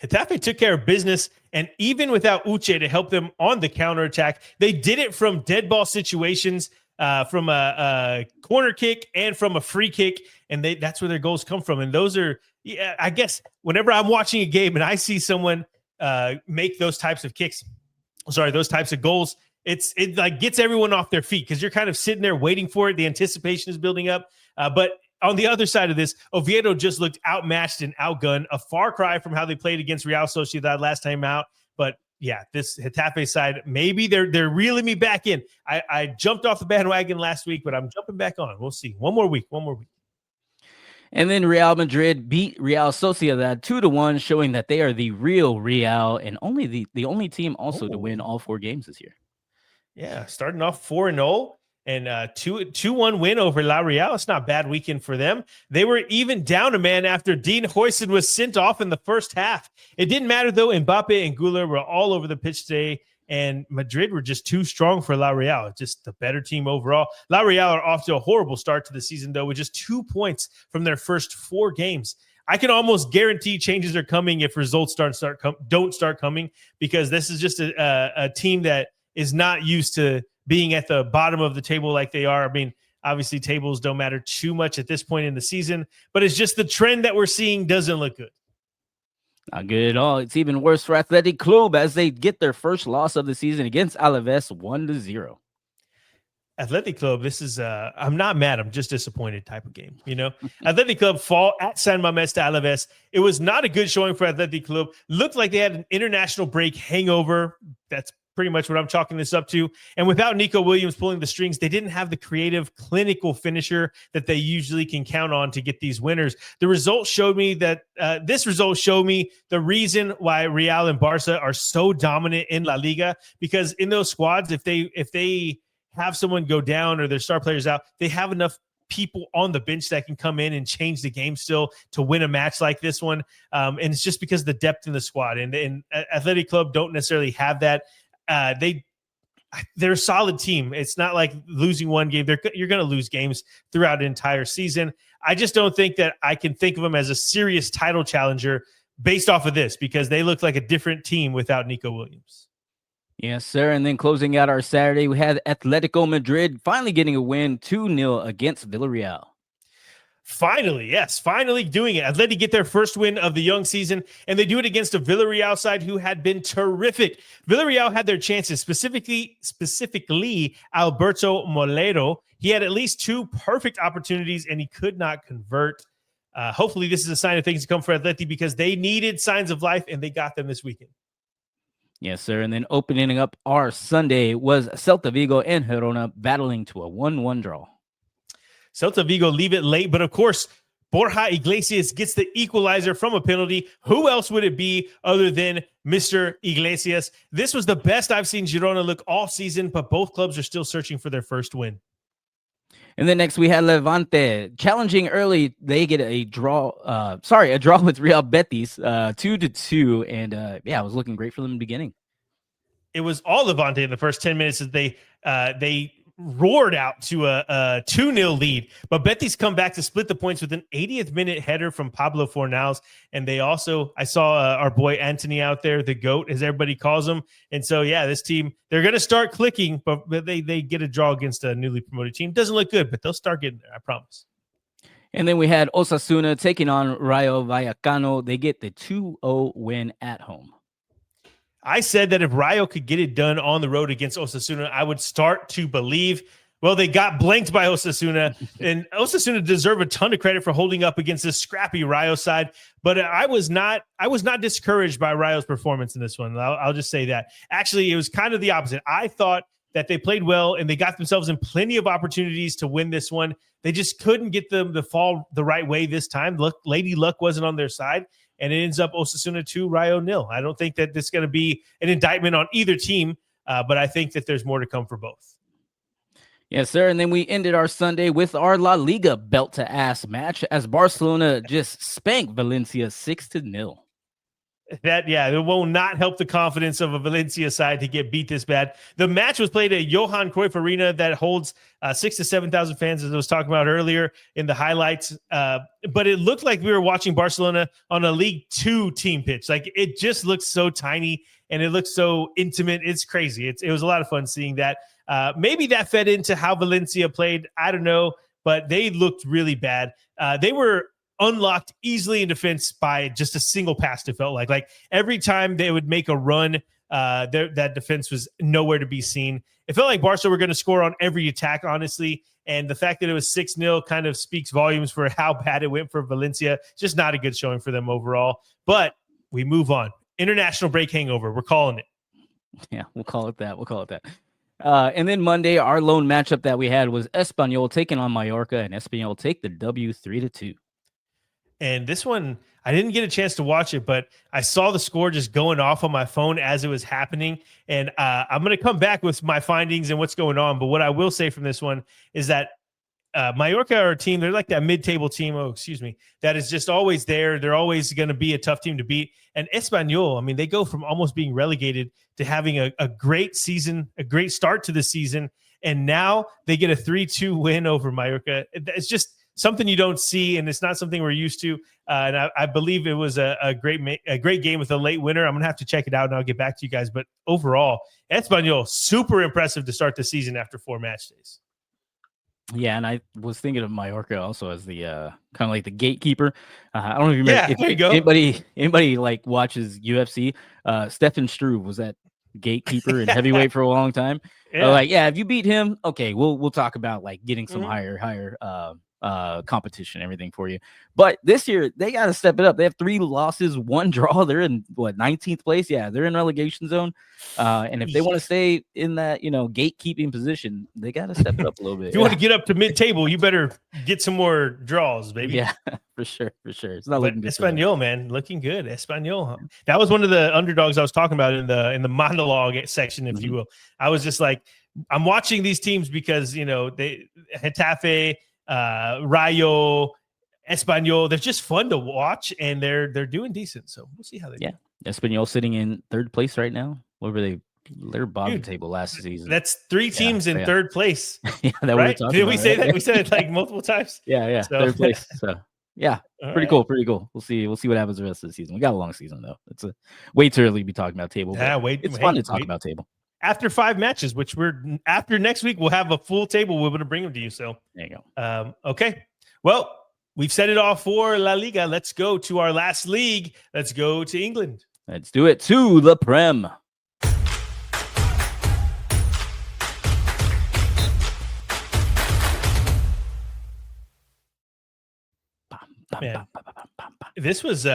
Speaker 1: Getafe took care of business, and even without Uche to help them on the counterattack, they did it from dead ball situations, from a corner kick and from a free kick, and that's where their goals come from. And those are, yeah, I guess, whenever I'm watching a game and I see someone make those types of kicks, those types of goals, it like gets everyone off their feet because you're kind of sitting there waiting for it. The anticipation is building up, but on the other side of this, Oviedo just looked outmatched and outgunned, a far cry from how they played against Real Sociedad last time out. But yeah, this Getafe side, maybe they're reeling me back in. I jumped off the bandwagon last week, but I'm jumping back on. We'll see. One more week.
Speaker 2: And then Real Madrid beat Real Sociedad 2-1, showing that they are the real Real and the only team also to win all 4 games this year.
Speaker 1: Yeah, starting off 4-0 and 2-1 win over La Real. It's not a bad weekend for them. They were even down a man after Dean Huijsen was sent off in the first half. It didn't matter, though. Mbappe and Güler were all over the pitch today, and Madrid were just too strong for La Real. Just the better team overall. La Real are off to a horrible start to the season, though, with just 2 points from their first 4 games. I can almost guarantee changes are coming if results don't start coming, because this is just a team that is not used to being at the bottom of the table like they are. I mean, obviously tables don't matter too much at this point in the season, but it's just the trend that we're seeing doesn't look good.
Speaker 2: Not good at all. It's even worse for Athletic Club as they get their first loss of the season against Alaves 1-0.
Speaker 1: Athletic Club, this is I'm not mad, I'm just disappointed type of game, you know. Athletic Club fall at San Mamés to Alaves. It was not a good showing for Athletic Club. Looked like they had an international break hangover. That's pretty much what I'm chalking this up to. And without Nico Williams pulling the strings, they didn't have the creative, clinical finisher that they usually can count on to get these winners. The results showed me that this result showed me the reason why Real and Barca are so dominant in La Liga, because in those squads, if they have someone go down or their star players out, they have enough people on the bench that can come in and change the game still to win a match like this one. And it's just because of the depth in the squad. And Athletic Club don't necessarily have that. They're a solid team. It's not like losing one game. You're going to lose games throughout an entire season. I just don't think that I can think of them as a serious title challenger based off of this, because they look like a different team without Nico Williams.
Speaker 2: Yes, sir. And then closing out our Saturday, we had Atletico Madrid finally getting a win 2-0 against Villarreal.
Speaker 1: Finally doing it. Atleti get their first win of the young season, and they do it against a Villarreal side who had been terrific. Villarreal had their chances, specifically Alberto Molero. He had at least 2 perfect opportunities, and he could not convert. Hopefully this is a sign of things to come for Atleti, because they needed signs of life, and they got them this weekend.
Speaker 2: Yes, sir. And then opening up our Sunday was Celta Vigo and Girona battling to a 1-1 draw.
Speaker 1: Celta Vigo leave it late, but of course, Borja Iglesias gets the equalizer from a penalty. Who else would it be other than Mr. Iglesias? This was the best I've seen Girona look all season, but both clubs are still searching for their first win.
Speaker 2: And then next we had Levante challenging early. They get a draw with Real Betis 2-2. And it was looking great for them in the beginning.
Speaker 1: It was all Levante in the first 10 minutes as they roared out to a 2-0 lead, but Betis come back to split the points with an 80th minute header from Pablo Fornals. And they also, I saw our boy Anthony out there, the GOAT, as everybody calls him. And so, yeah, this team, they're going to start clicking, but they get a draw against a newly promoted team. Doesn't look good, but they'll start getting there, I promise.
Speaker 2: And then we had Osasuna taking on Rayo Vallecano. They get the 2-0 win at home.
Speaker 1: I said that if Rayo could get it done on the road against Osasuna, I would start to believe. Well, they got blanked by Osasuna, and Osasuna deserve a ton of credit for holding up against this scrappy Rayo side. But I was not discouraged by Rayo's performance in this one. I'll just say that. Actually, it was kind of the opposite. I thought that they played well, and they got themselves in plenty of opportunities to win this one. They just couldn't get them to fall the right way this time. Lady Luck wasn't on their side. And it ends up Osasuna 2, Rayo 0. I don't think that this is going to be an indictment on either team, but I think that there's more to come for both.
Speaker 2: Yes, sir. And then we ended our Sunday with our La Liga belt-to-ass match as Barcelona just spanked Valencia 6-0.
Speaker 1: It will not help the confidence of a Valencia side to get beat this bad. The match was played at Johan Cruyff Arena that holds 6,000 to 7,000 fans, as I was talking about earlier in the highlights. But it looked like we were watching Barcelona on a League Two team pitch. Like, it just looks so tiny and it looks so intimate. It's crazy. It was a lot of fun seeing that. Maybe that fed into how Valencia played. I don't know, but they looked really bad. They were unlocked easily in defense by just a single pass. It felt like every time they would make a run, that defense was nowhere to be seen. It felt like Barca were going to score on every attack, honestly. And the fact that it was 6-0 kind of speaks volumes for how bad it went for Valencia. Just not a good showing for them overall. But we move on. International break hangover. We're calling it.
Speaker 2: Yeah, we'll call it that. And then Monday, our lone matchup that we had was Espanyol taking on Mallorca, and Espanyol take the W 3-2.
Speaker 1: And this one, I didn't get a chance to watch it, but I saw the score just going off on my phone as it was happening. And I'm going to come back with my findings and what's going on. But what I will say from this one is that Mallorca are a team, they're like that mid-table team, that is just always there. They're always going to be a tough team to beat. And Espanyol, I mean, they go from almost being relegated to having a great season, a great start to the season. And now they get a 3-2 win over Mallorca. It's just something you don't see, and it's not something we're used to. And I believe it was a great game with a late winner. I'm going to have to check it out, and I'll get back to you guys. But overall, Espanyol, super impressive to start the season after 4 match days.
Speaker 2: Yeah, and I was thinking of Mallorca also as the kind of like the gatekeeper. I don't know if you remember. If anybody like watches UFC, Stefan Struve was that gatekeeper and heavyweight for a long time. Yeah. If you beat him, okay, we'll talk about like getting some higher competition, everything for you. But this year they got to step it up. They have 3 losses, 1 draw. They're in 19th place. Yeah, they're in relegation zone. And if they want to stay in that, gatekeeping position, they got to step it up a little bit.
Speaker 1: If you want to get up to mid-table, you better get some more draws, baby.
Speaker 2: Yeah, for sure. It's not looking good.
Speaker 1: Espanyol, man, looking good. Espanyol. Huh? That was one of the underdogs I was talking about in the monologue section, if you will. I was just like, I'm watching these teams because they Getafe, Rayo, Espanyol, they're just fun to watch, and they're doing decent. So we'll see how they do.
Speaker 2: Espanyol sitting in 3rd place right now. What were they? They're bottom table last season.
Speaker 1: That's 3 teams in 3rd place.
Speaker 2: That
Speaker 1: right? Did we say that? We said it like multiple times.
Speaker 2: Yeah. So. 3rd place. So pretty cool. We'll see what happens the rest of the season. We got a long season though. It's way too early to be talking about table. It's fun to talk about table.
Speaker 1: After 5 matches, which after next week, we'll have a full table. We're going to bring them to you. So
Speaker 2: there you go.
Speaker 1: Okay. Well, we've set it off for La Liga. Let's go to our last league. Let's go to England.
Speaker 2: Let's do it to the Prem.
Speaker 1: Man, this was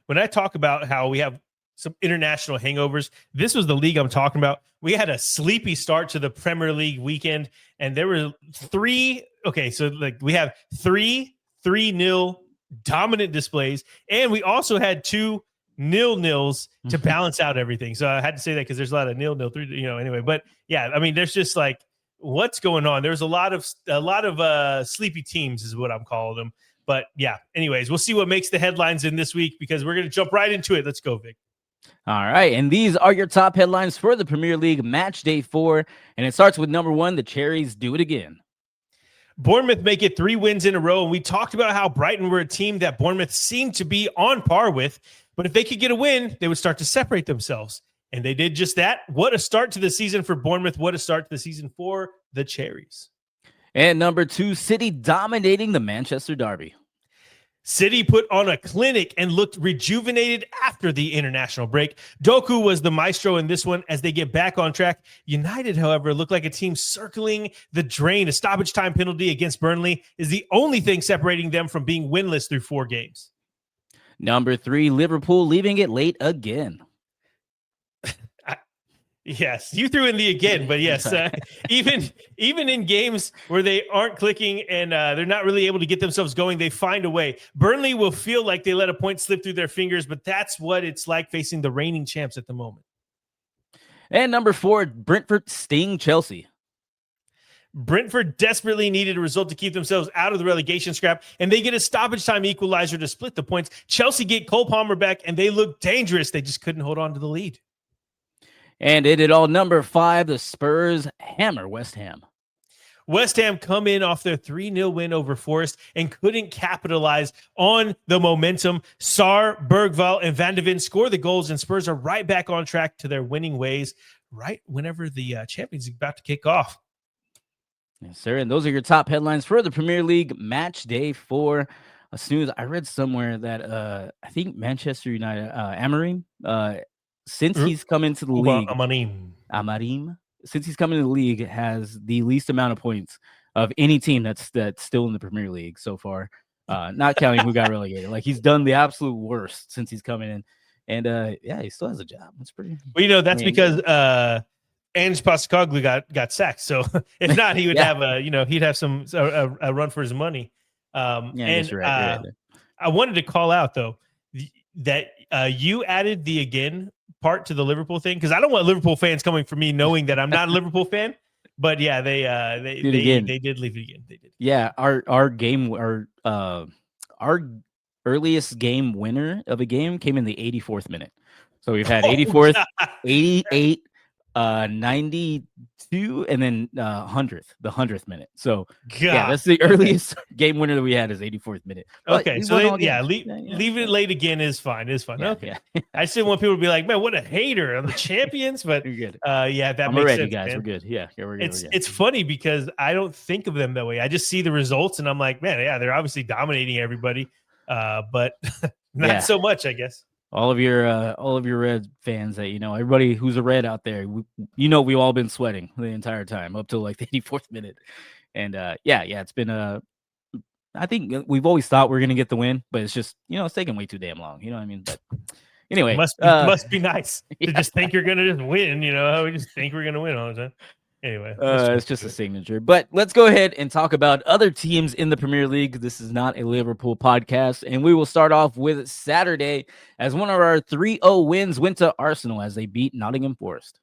Speaker 1: when I talk about how we have some international hangovers, this was the league I'm talking about. We had a sleepy start to the Premier League weekend, and there were 3. Okay, so we have 3-0 dominant displays, and we also had 2 0-0s to balance out everything. So I had to say that because there's a lot of 0-0, 3, anyway. But yeah, I mean, there's just like, what's going on? There's a lot of sleepy teams is what I'm calling them. But yeah, anyways, we'll see what makes the headlines in this week because we're going to jump right into it. Let's go, Vic.
Speaker 2: All right, and these are your top headlines for the Premier League match day 4, and it starts with number 1, the Cherries do it again.
Speaker 1: Bournemouth make it 3 wins in a row, and we talked about how Brighton were a team that Bournemouth seemed to be on par with, but if they could get a win, they would start to separate themselves, and they did just that. What a start to the season for Bournemouth. What a start to the season for the Cherries.
Speaker 2: And number 2, City dominating the Manchester Derby.
Speaker 1: City put on a clinic and looked rejuvenated after the international break. Doku was the maestro in this one as they get back on track. United, however, looked like a team circling the drain. A stoppage time penalty against Burnley is the only thing separating them from being winless through 4 games.
Speaker 2: Number 3, Liverpool leaving it late again.
Speaker 1: Yes, you threw in the again, but yes, even in games where they aren't clicking and they're not really able to get themselves going, they find a way. Burnley will feel like they let a point slip through their fingers, but that's what it's like facing the reigning champs at the moment.
Speaker 2: And number 4, Brentford sting Chelsea.
Speaker 1: Brentford desperately needed a result to keep themselves out of the relegation scrap, and they get a stoppage time equalizer to split the points. Chelsea get Cole Palmer back, and they look dangerous. They just couldn't hold on to the lead.
Speaker 2: And it at all number 5, the Spurs hammer West Ham.
Speaker 1: West Ham come in off their 3-0 win over Forest and couldn't capitalize on the momentum. Sarr, Bergvall, and Van de Ven score the goals, and Spurs are right back on track to their winning ways right whenever the Champions League about to kick off.
Speaker 2: Yes, sir. And those are your top headlines for the Premier League match day 4. A snooze. I read somewhere that I think Manchester United, Amorim, since he's come into the league, Amarim, since he's come into the league, has the least amount of points of any team that's still in the Premier League so far. Not counting who got relegated. Like, he's done the absolute worst since he's coming in. And yeah, he still has a job. That's pretty.
Speaker 1: Well, that's because Ange Postecoglou got sacked. So if not, he would have he'd have a run for his money. You're right. I wanted to call out though that you added the again part to the Liverpool thing, because I don't want Liverpool fans coming for me knowing that I'm not a Liverpool fan. But yeah, they did leave it again. They did. Yeah,
Speaker 2: our earliest game winner of a game came in the 84th minute. So we've had 84th, 88, 92, and then 100th, the 100th minute. So yeah, that's the earliest game winner that we had is 84th minute. But
Speaker 1: okay, so leave it late again is fine. It's fine.
Speaker 2: Yeah,
Speaker 1: okay. Yeah. I just didn't want people to be like, man, what a hater on the champions. But
Speaker 2: you're good.
Speaker 1: That makes sense,
Speaker 2: guys.
Speaker 1: Man.
Speaker 2: We're good. Yeah, we're good.
Speaker 1: It's funny because I don't think of them that way. I just see the results and I'm like, man, yeah, they're obviously dominating everybody. But not so much, I guess.
Speaker 2: All of your Red fans that, everybody who's a Red out there, we've all been sweating the entire time up till like the 84th minute. And it's been I think we've always thought we're going to get the win, but it's just, it's taking way too damn long. You know what I mean? But anyway,
Speaker 1: must be nice to just think you're going to just win. We just think we're going to win all the time. Anyway,
Speaker 2: it's just a signature. But let's go ahead and talk about other teams in the Premier League. This is not a Liverpool podcast, and we will start off with Saturday as one of our 3-0 wins went to Arsenal as they beat Nottingham Forest.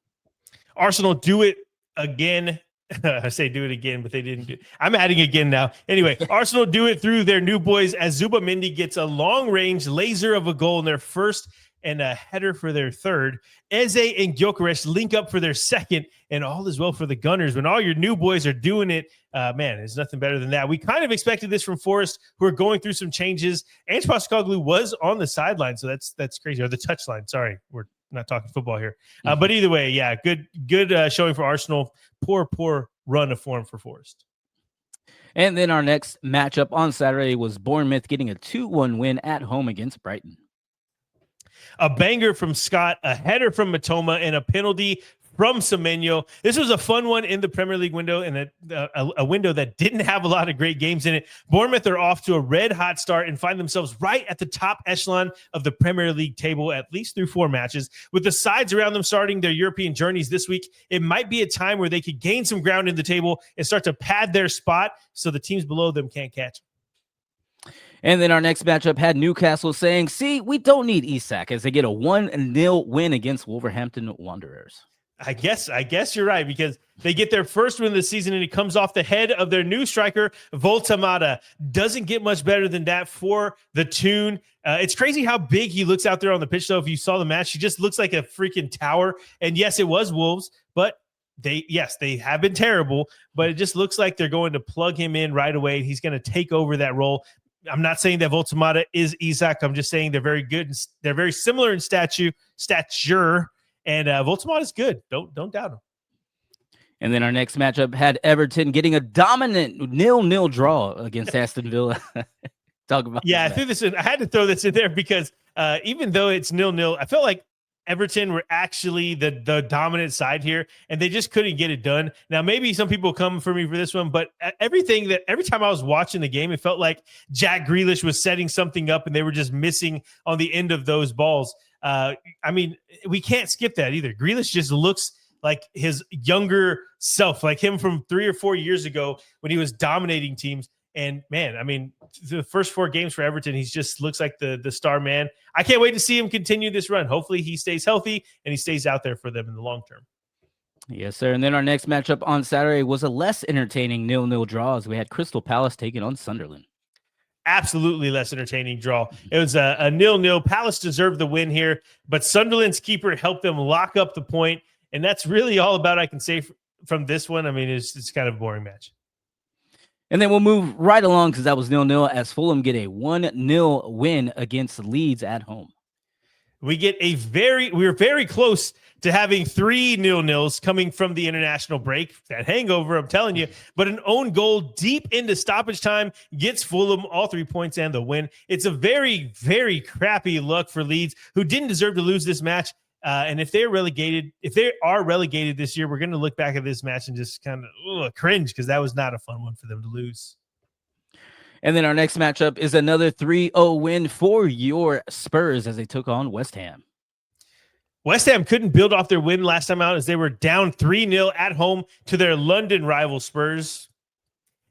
Speaker 1: Arsenal do it again. I say do it again, but they didn't do it. I'm adding again now. Anyway, Arsenal do it through their new boys as Zubamendi gets a long-range laser of a goal in their first and a header for their third. Eze and Gyökeres link up for their second, and all is well for the Gunners. When all your new boys are doing it, man, there's nothing better than that. We kind of expected this from Forest, who are going through some changes. Ange Postecoglou was on the sideline, so that's crazy. Or the touchline. Sorry, we're not talking football here. But either way, yeah, good showing for Arsenal. Poor run of form for Forest.
Speaker 2: And then our next matchup on Saturday was Bournemouth getting a 2-1 win at home against Brighton.
Speaker 1: A banger from Scott, a header from Matoma, and a penalty from Semenyo. This was a fun one in the Premier League window, and a window that didn't have a lot of great games in it. Bournemouth are off to a red-hot start and find themselves right at the top echelon of the Premier League table, at least through 4 matches. With the sides around them starting their European journeys this week, it might be a time where they could gain some ground in the table and start to pad their spot so the teams below them can't catch them.
Speaker 2: And then our next matchup had Newcastle saying, see, we don't need Isak, as they get a 1-0 win against Wolverhampton Wanderers.
Speaker 1: I guess you're right, because they get their first win of the season, and it comes off the head of their new striker, Voltamata. Doesn't get much better than that for the tune. It's crazy how big he looks out there on the pitch, though. If you saw the match, he just looks like a freaking tower. And yes, it was Wolves, but they have been terrible, but it just looks like they're going to plug him in right away. He's going to take over that role. I'm not saying that Voltamata is Isak. I'm just saying they're very good. They're very similar in stature, and Voltamata is good. Don't doubt him.
Speaker 2: And then our next matchup had Everton getting a dominant 0-0 draw against Aston Villa. Talk about
Speaker 1: I threw this in. I had to throw this in there because even though it's 0-0, I felt like Everton were actually the dominant side here, and they just couldn't get it done. Now, maybe some people come for me for this one, but every time I was watching the game, it felt like Jack Grealish was setting something up, and they were just missing on the end of those balls. I mean, we can't skip that either. Grealish just looks like his younger self, like him from 3 or 4 years ago when he was dominating teams. And man, I mean, the first 4 games for Everton, he just looks like the star man. I can't wait to see him continue this run. Hopefully he stays healthy and he stays out there for them in the long term.
Speaker 2: Yes, sir. And then our next matchup on Saturday was a less entertaining 0-0 draw as we had Crystal Palace taking on Sunderland.
Speaker 1: Absolutely less entertaining draw. It was a 0-0. Palace deserved the win here, but Sunderland's keeper helped them lock up the point, and that's really all about I can say from this one. I mean, it's kind of a boring match.
Speaker 2: And then we'll move right along because that was 0-0 as Fulham get a 1-0 win against Leeds at home.
Speaker 1: We were very close to having 3 0-0s coming from the international break. That hangover, I'm telling you. But an own goal deep into stoppage time gets Fulham all 3 points and the win. It's a very, very crappy look for Leeds, who didn't deserve to lose this match. And if they are relegated this year, we're going to look back at this match and just kind of cringe because that was not a fun one for them to lose.
Speaker 2: And then our next matchup is another 3-0 win for your Spurs as they took on West Ham.
Speaker 1: West Ham couldn't build off their win last time out as they were down 3-0 at home to their London rival Spurs.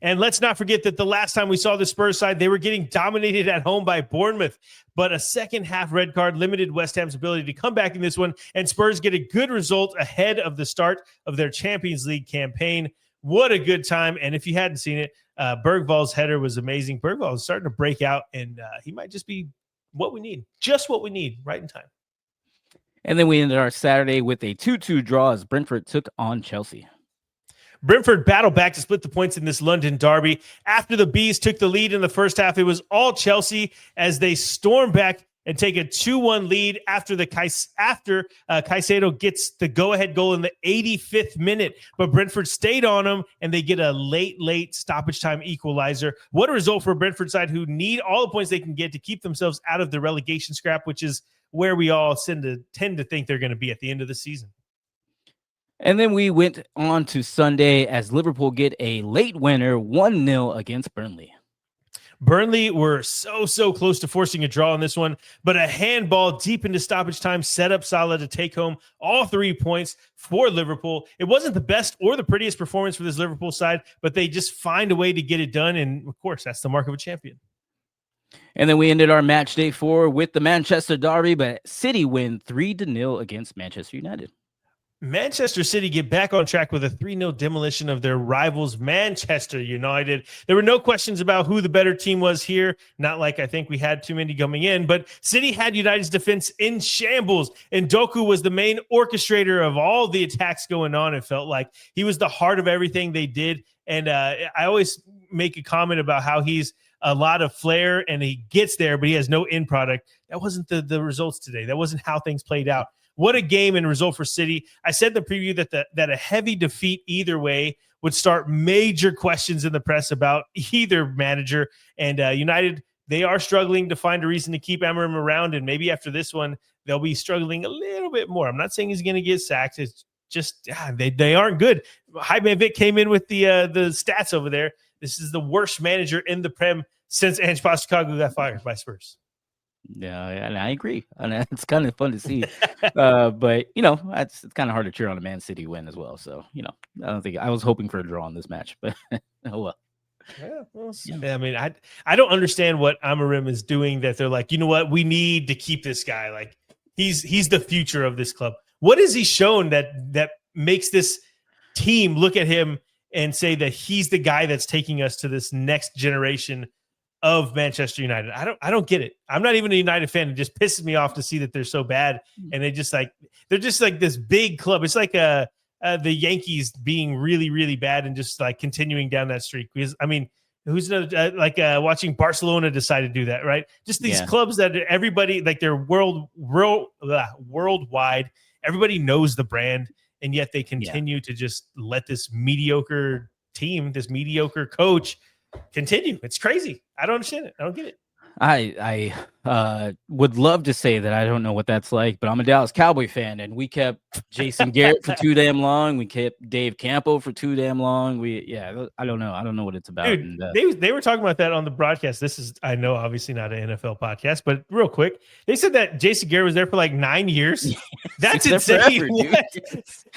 Speaker 1: And let's not forget that the last time we saw the Spurs side, they were getting dominated at home by Bournemouth. But a second half red card limited West Ham's ability to come back in this one, and Spurs get a good result ahead of the start of their Champions League campaign. What a good time. And if you hadn't seen it, Bergvall's header was amazing. Bergvall is starting to break out, and he might just be what we need, just what we need right in time.
Speaker 2: And then we ended our Saturday with a 2-2 draw as Brentford took on Chelsea.
Speaker 1: Brentford battled back to split the points in this London derby. After the Bees took the lead in the first half, it was all Chelsea as they storm back and take a 2-1 lead after Caicedo gets the go-ahead goal in the 85th minute. But Brentford stayed on them, and they get a late stoppage time equalizer. What a result for a Brentford side who need all the points they can get to keep themselves out of the relegation scrap, which is where we all tend to think they're going to be at the end of the season.
Speaker 2: And then we went on to Sunday as Liverpool get a late winner 1-0 against Burnley.
Speaker 1: Burnley were so close to forcing a draw on this one, but a handball deep into stoppage time set up Salah to take home all 3 points for Liverpool. It wasn't the best or the prettiest performance for this Liverpool side, but they just find a way to get it done, and of course, that's the mark of a champion.
Speaker 2: And then we ended our match day 4 with the Manchester derby, but City win 3-0 against Manchester United.
Speaker 1: Manchester City get back on track with a 3-0 demolition of their rivals, Manchester United. There were no questions about who the better team was here. Not like I think we had too many coming in, but City had United's defense in shambles, and Doku was the main orchestrator of all the attacks going on. It felt like he was the heart of everything they did. And I always make a comment about how he's a lot of flair and he gets there, but he has no end product. That wasn't the results today. That wasn't how things played out. What a game and result for City. I said in the preview that a heavy defeat either way would start major questions in the press about either manager. And United, they are struggling to find a reason to keep Amorim around, and maybe after this one, they'll be struggling a little bit more. I'm not saying he's going to get sacked. It's just they aren't good. Jaime Vick came in with the stats over there. This is the worst manager in the Prem since Ange Postecoglou got fired by Spurs.
Speaker 2: Yeah, and I agree. And it's kind of fun to see. But, it's kind of hard to cheer on a Man City win as well. So, I don't think I was hoping for a draw in this match, but oh well.
Speaker 1: Yeah, I mean, I don't understand what Amorim is doing that they're like, you know what, we need to keep this guy. Like, he's the future of this club. What has he shown that makes this team look at him and say that he's the guy that's taking us to this next generation of Manchester United? I don't get it. I'm not even a United fan. It just pisses me off to see that they're so bad, and they're just like this big club. It's like the Yankees being really, really bad and just like continuing down that streak. Because I mean, who's watching Barcelona decide to do that, right? Just these clubs that everybody like they're worldwide. Everybody knows the brand, and yet they continue to just let this mediocre team, this mediocre coach continue. It's crazy. I don't understand it. I don't get it.
Speaker 2: I would love to say that I don't know what that's like, but I'm a Dallas Cowboy fan, and we kept Jason Garrett for too damn long. We kept Dave Campo for too damn long. I don't know. I don't know what it's about.
Speaker 1: Dude, they were talking about that on the broadcast. This is, I know, obviously not an NFL podcast, but real quick, they said that Jason Garrett was there for like 9 years. That's insane.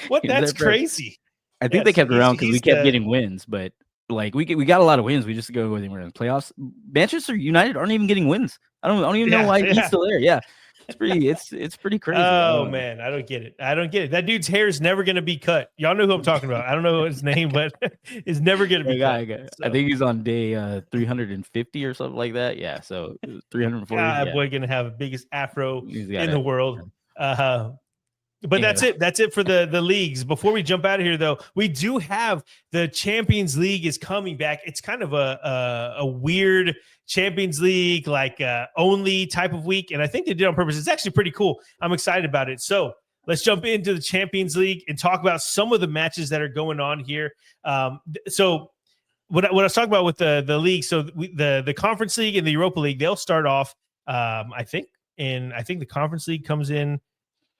Speaker 1: What? That's crazy.
Speaker 2: I think they kept around because we kept getting wins, but like we got a lot of wins. We just go when we're in the playoffs. Manchester United aren't even getting wins. I don't even know why he's still there. Yeah. It's pretty crazy.
Speaker 1: Oh man, I don't get it. That dude's hair is never going to be cut. Y'all know who I'm talking about. I don't know his name, but it's never going to be cut.
Speaker 2: So. I think he's on day 350 or something like that. Yeah, so 340.
Speaker 1: God, boy, going to have the biggest afro in the world. But that's it. That's it for the leagues. Before we jump out of here, though, we do have the Champions League is coming back. It's kind of a weird Champions League only type of week, and I think they did it on purpose. It's actually pretty cool. I'm excited about it. So let's jump into the Champions League and talk about some of the matches that are going on here. So what I was talking about with the league, so the Conference League and the Europa League, they'll start off. I think the Conference League comes in.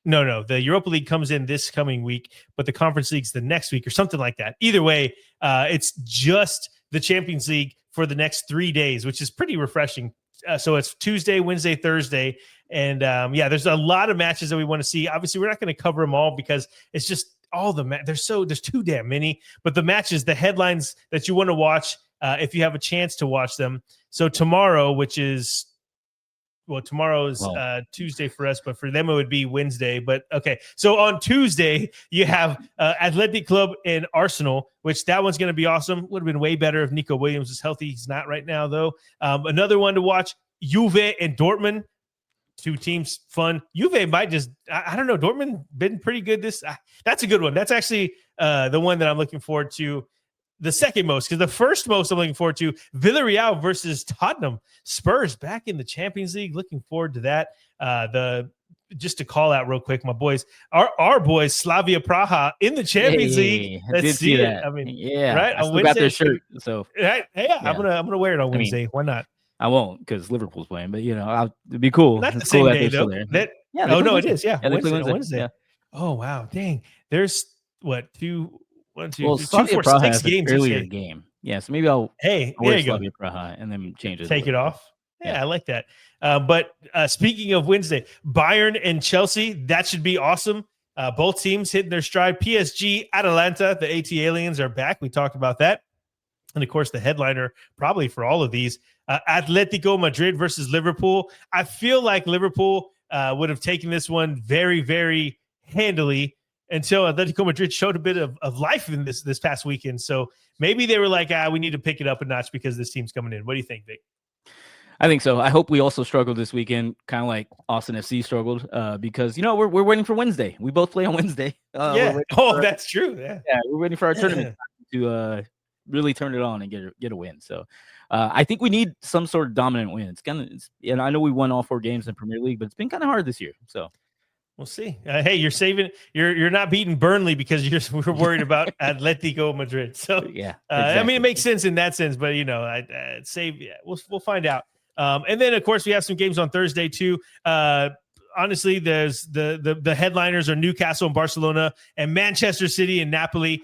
Speaker 1: No, the Europa League comes in this coming week, but the Conference League's the next week or something like that. Either way, it's just the Champions League for the next 3 days, which is pretty refreshing. So it's Tuesday, Wednesday, Thursday. And there's a lot of matches that we want to see. Obviously, we're not going to cover them all because it's just all there's too damn many. But the matches, the headlines that you want to watch, if you have a chance to watch them. So tomorrow, which is tomorrow is Tuesday for us, but for them it would be Wednesday. But okay, so on Tuesday you have Athletic Club and Arsenal, which that one's going to be awesome. Would have been way better if Nico Williams was healthy. He's not right now, though. Another one to watch: Juve and Dortmund. Two teams, fun. Juve might I don't know. Dortmund been pretty good. That's a good one. That's actually the one that I'm looking forward to. The second most, because the first most I'm looking forward to, Villarreal versus Tottenham. Spurs back in the Champions League. Looking forward to that. Just to call out real quick, my boys, our boys, Slavia Praha in the Champions League. Let's see it. That. I mean, right?
Speaker 2: I still got their shirt, so
Speaker 1: right? I'm gonna wear it on Wednesday. Why not?
Speaker 2: I won't because Liverpool's playing, but it'd be cool.
Speaker 1: Not the same day though. It is. Yeah,
Speaker 2: they play
Speaker 1: Wednesday. Yeah. Oh wow, dang! There's what two. 1, 2,
Speaker 2: well,
Speaker 1: 3,
Speaker 2: Slavia
Speaker 1: 4,
Speaker 2: Praha
Speaker 1: 6
Speaker 2: has
Speaker 1: games
Speaker 2: earlier game. Yeah, so maybe I'll
Speaker 1: there you
Speaker 2: Slavia
Speaker 1: go.
Speaker 2: Praha and then change it.
Speaker 1: Take it off. Yeah, I like that. But speaking of Wednesday, Bayern and Chelsea, that should be awesome. Both teams hitting their stride. PSG, Atalanta, the AT aliens are back. We talked about that. And of course, the headliner probably for all of these, Atletico Madrid versus Liverpool. I feel like Liverpool would have taken this one very, very handily until Atletico Madrid showed a bit of life in this past weekend. So maybe they were like, we need to pick it up a notch because this team's coming in. What do you think, Vic?
Speaker 2: I think so. I hope we also struggled this weekend, kind of like Austin FC struggled, because we're waiting for Wednesday. We both play on Wednesday.
Speaker 1: That's true. Yeah,
Speaker 2: we're waiting for our tournament to really turn it on and get a win. So I think we need some sort of dominant win. And I know we won all 4 games in Premier League, but it's been kind of hard this year. So.
Speaker 1: We'll see. Hey, you're not beating Burnley because we're worried about Atletico Madrid. So
Speaker 2: exactly.
Speaker 1: I mean, it makes sense in that sense, but I'd say we'll find out. And then of course we have some games on Thursday too. Honestly, there's the headliners are Newcastle and Barcelona and Manchester City and Napoli.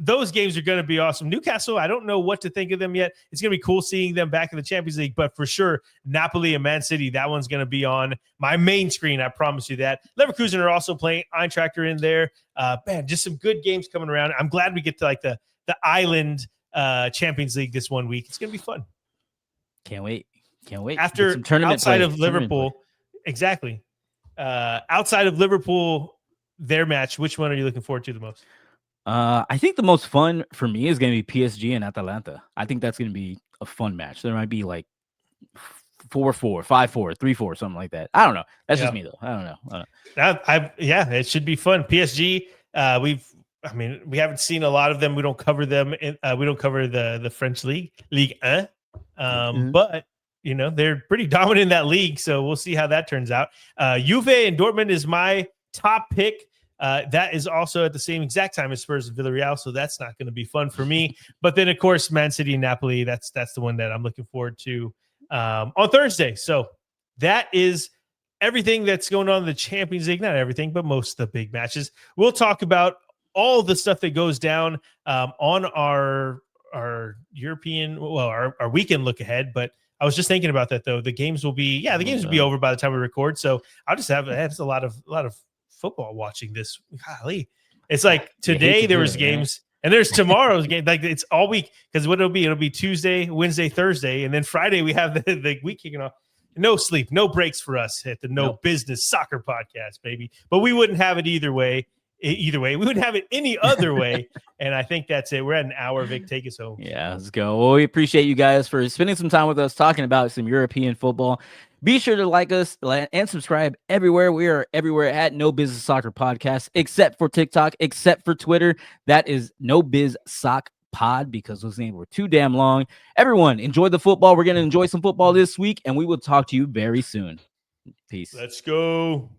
Speaker 1: Those games are going to be awesome. Newcastle, I don't know what to think of them yet. It's going to be cool seeing them back in the Champions League, but for sure, Napoli and Man City, that one's going to be on my main screen. I promise you that. Leverkusen are also playing. Eintracht are in there. Man, just some good games coming around. I'm glad we get to the island Champions League this 1 week. It's going to be fun.
Speaker 2: Can't wait.
Speaker 1: After some tournament outside of Liverpool, exactly. Outside of Liverpool, their match, which one are you looking forward to the most?
Speaker 2: I think the most fun for me is going to be PSG and Atalanta. I think that's going to be a fun match. There might be 4-4, 5-4, 3-4, something like that. I don't know. That's just me though. I don't know.
Speaker 1: It should be fun. PSG, we haven't seen a lot of them. We don't cover them. We don't cover the French league, Ligue 1. But they're pretty dominant in that league, so we'll see how that turns out. Juve and Dortmund is my top pick. That is also at the same exact time as Spurs and Villarreal, so that's not going to be fun for me. But then, of course, Man City and Napoli, that's the one that I'm looking forward to on Thursday. So that is everything that's going on in the Champions League. Not everything, but most of the big matches. We'll talk about all the stuff that goes down on our European, our weekend look ahead, but I was just thinking about that though. The games will be over by the time we record. So I'll just have a lot of football watching this. Golly. It's like today there was games and there's tomorrow's game. Like it's all week because what it'll be Tuesday, Wednesday, Thursday, and then Friday we have the week kicking off. No sleep, no breaks for us at the No Business Soccer Podcast, baby. But we wouldn't have it either way. We wouldn't have it any other way. And I think that's it. We're at an hour. Vic, take us home.
Speaker 2: Yeah, let's go. Well, we appreciate you guys for spending some time with us talking about some European football. Be sure to like us and subscribe everywhere. We are everywhere at No Business Soccer Podcast, except for TikTok, except for Twitter. That is No Biz Soc Pod, because those names were too damn long. Everyone, enjoy the football. We're going to enjoy some football this week, and we will talk to you very soon. Peace.
Speaker 1: Let's go.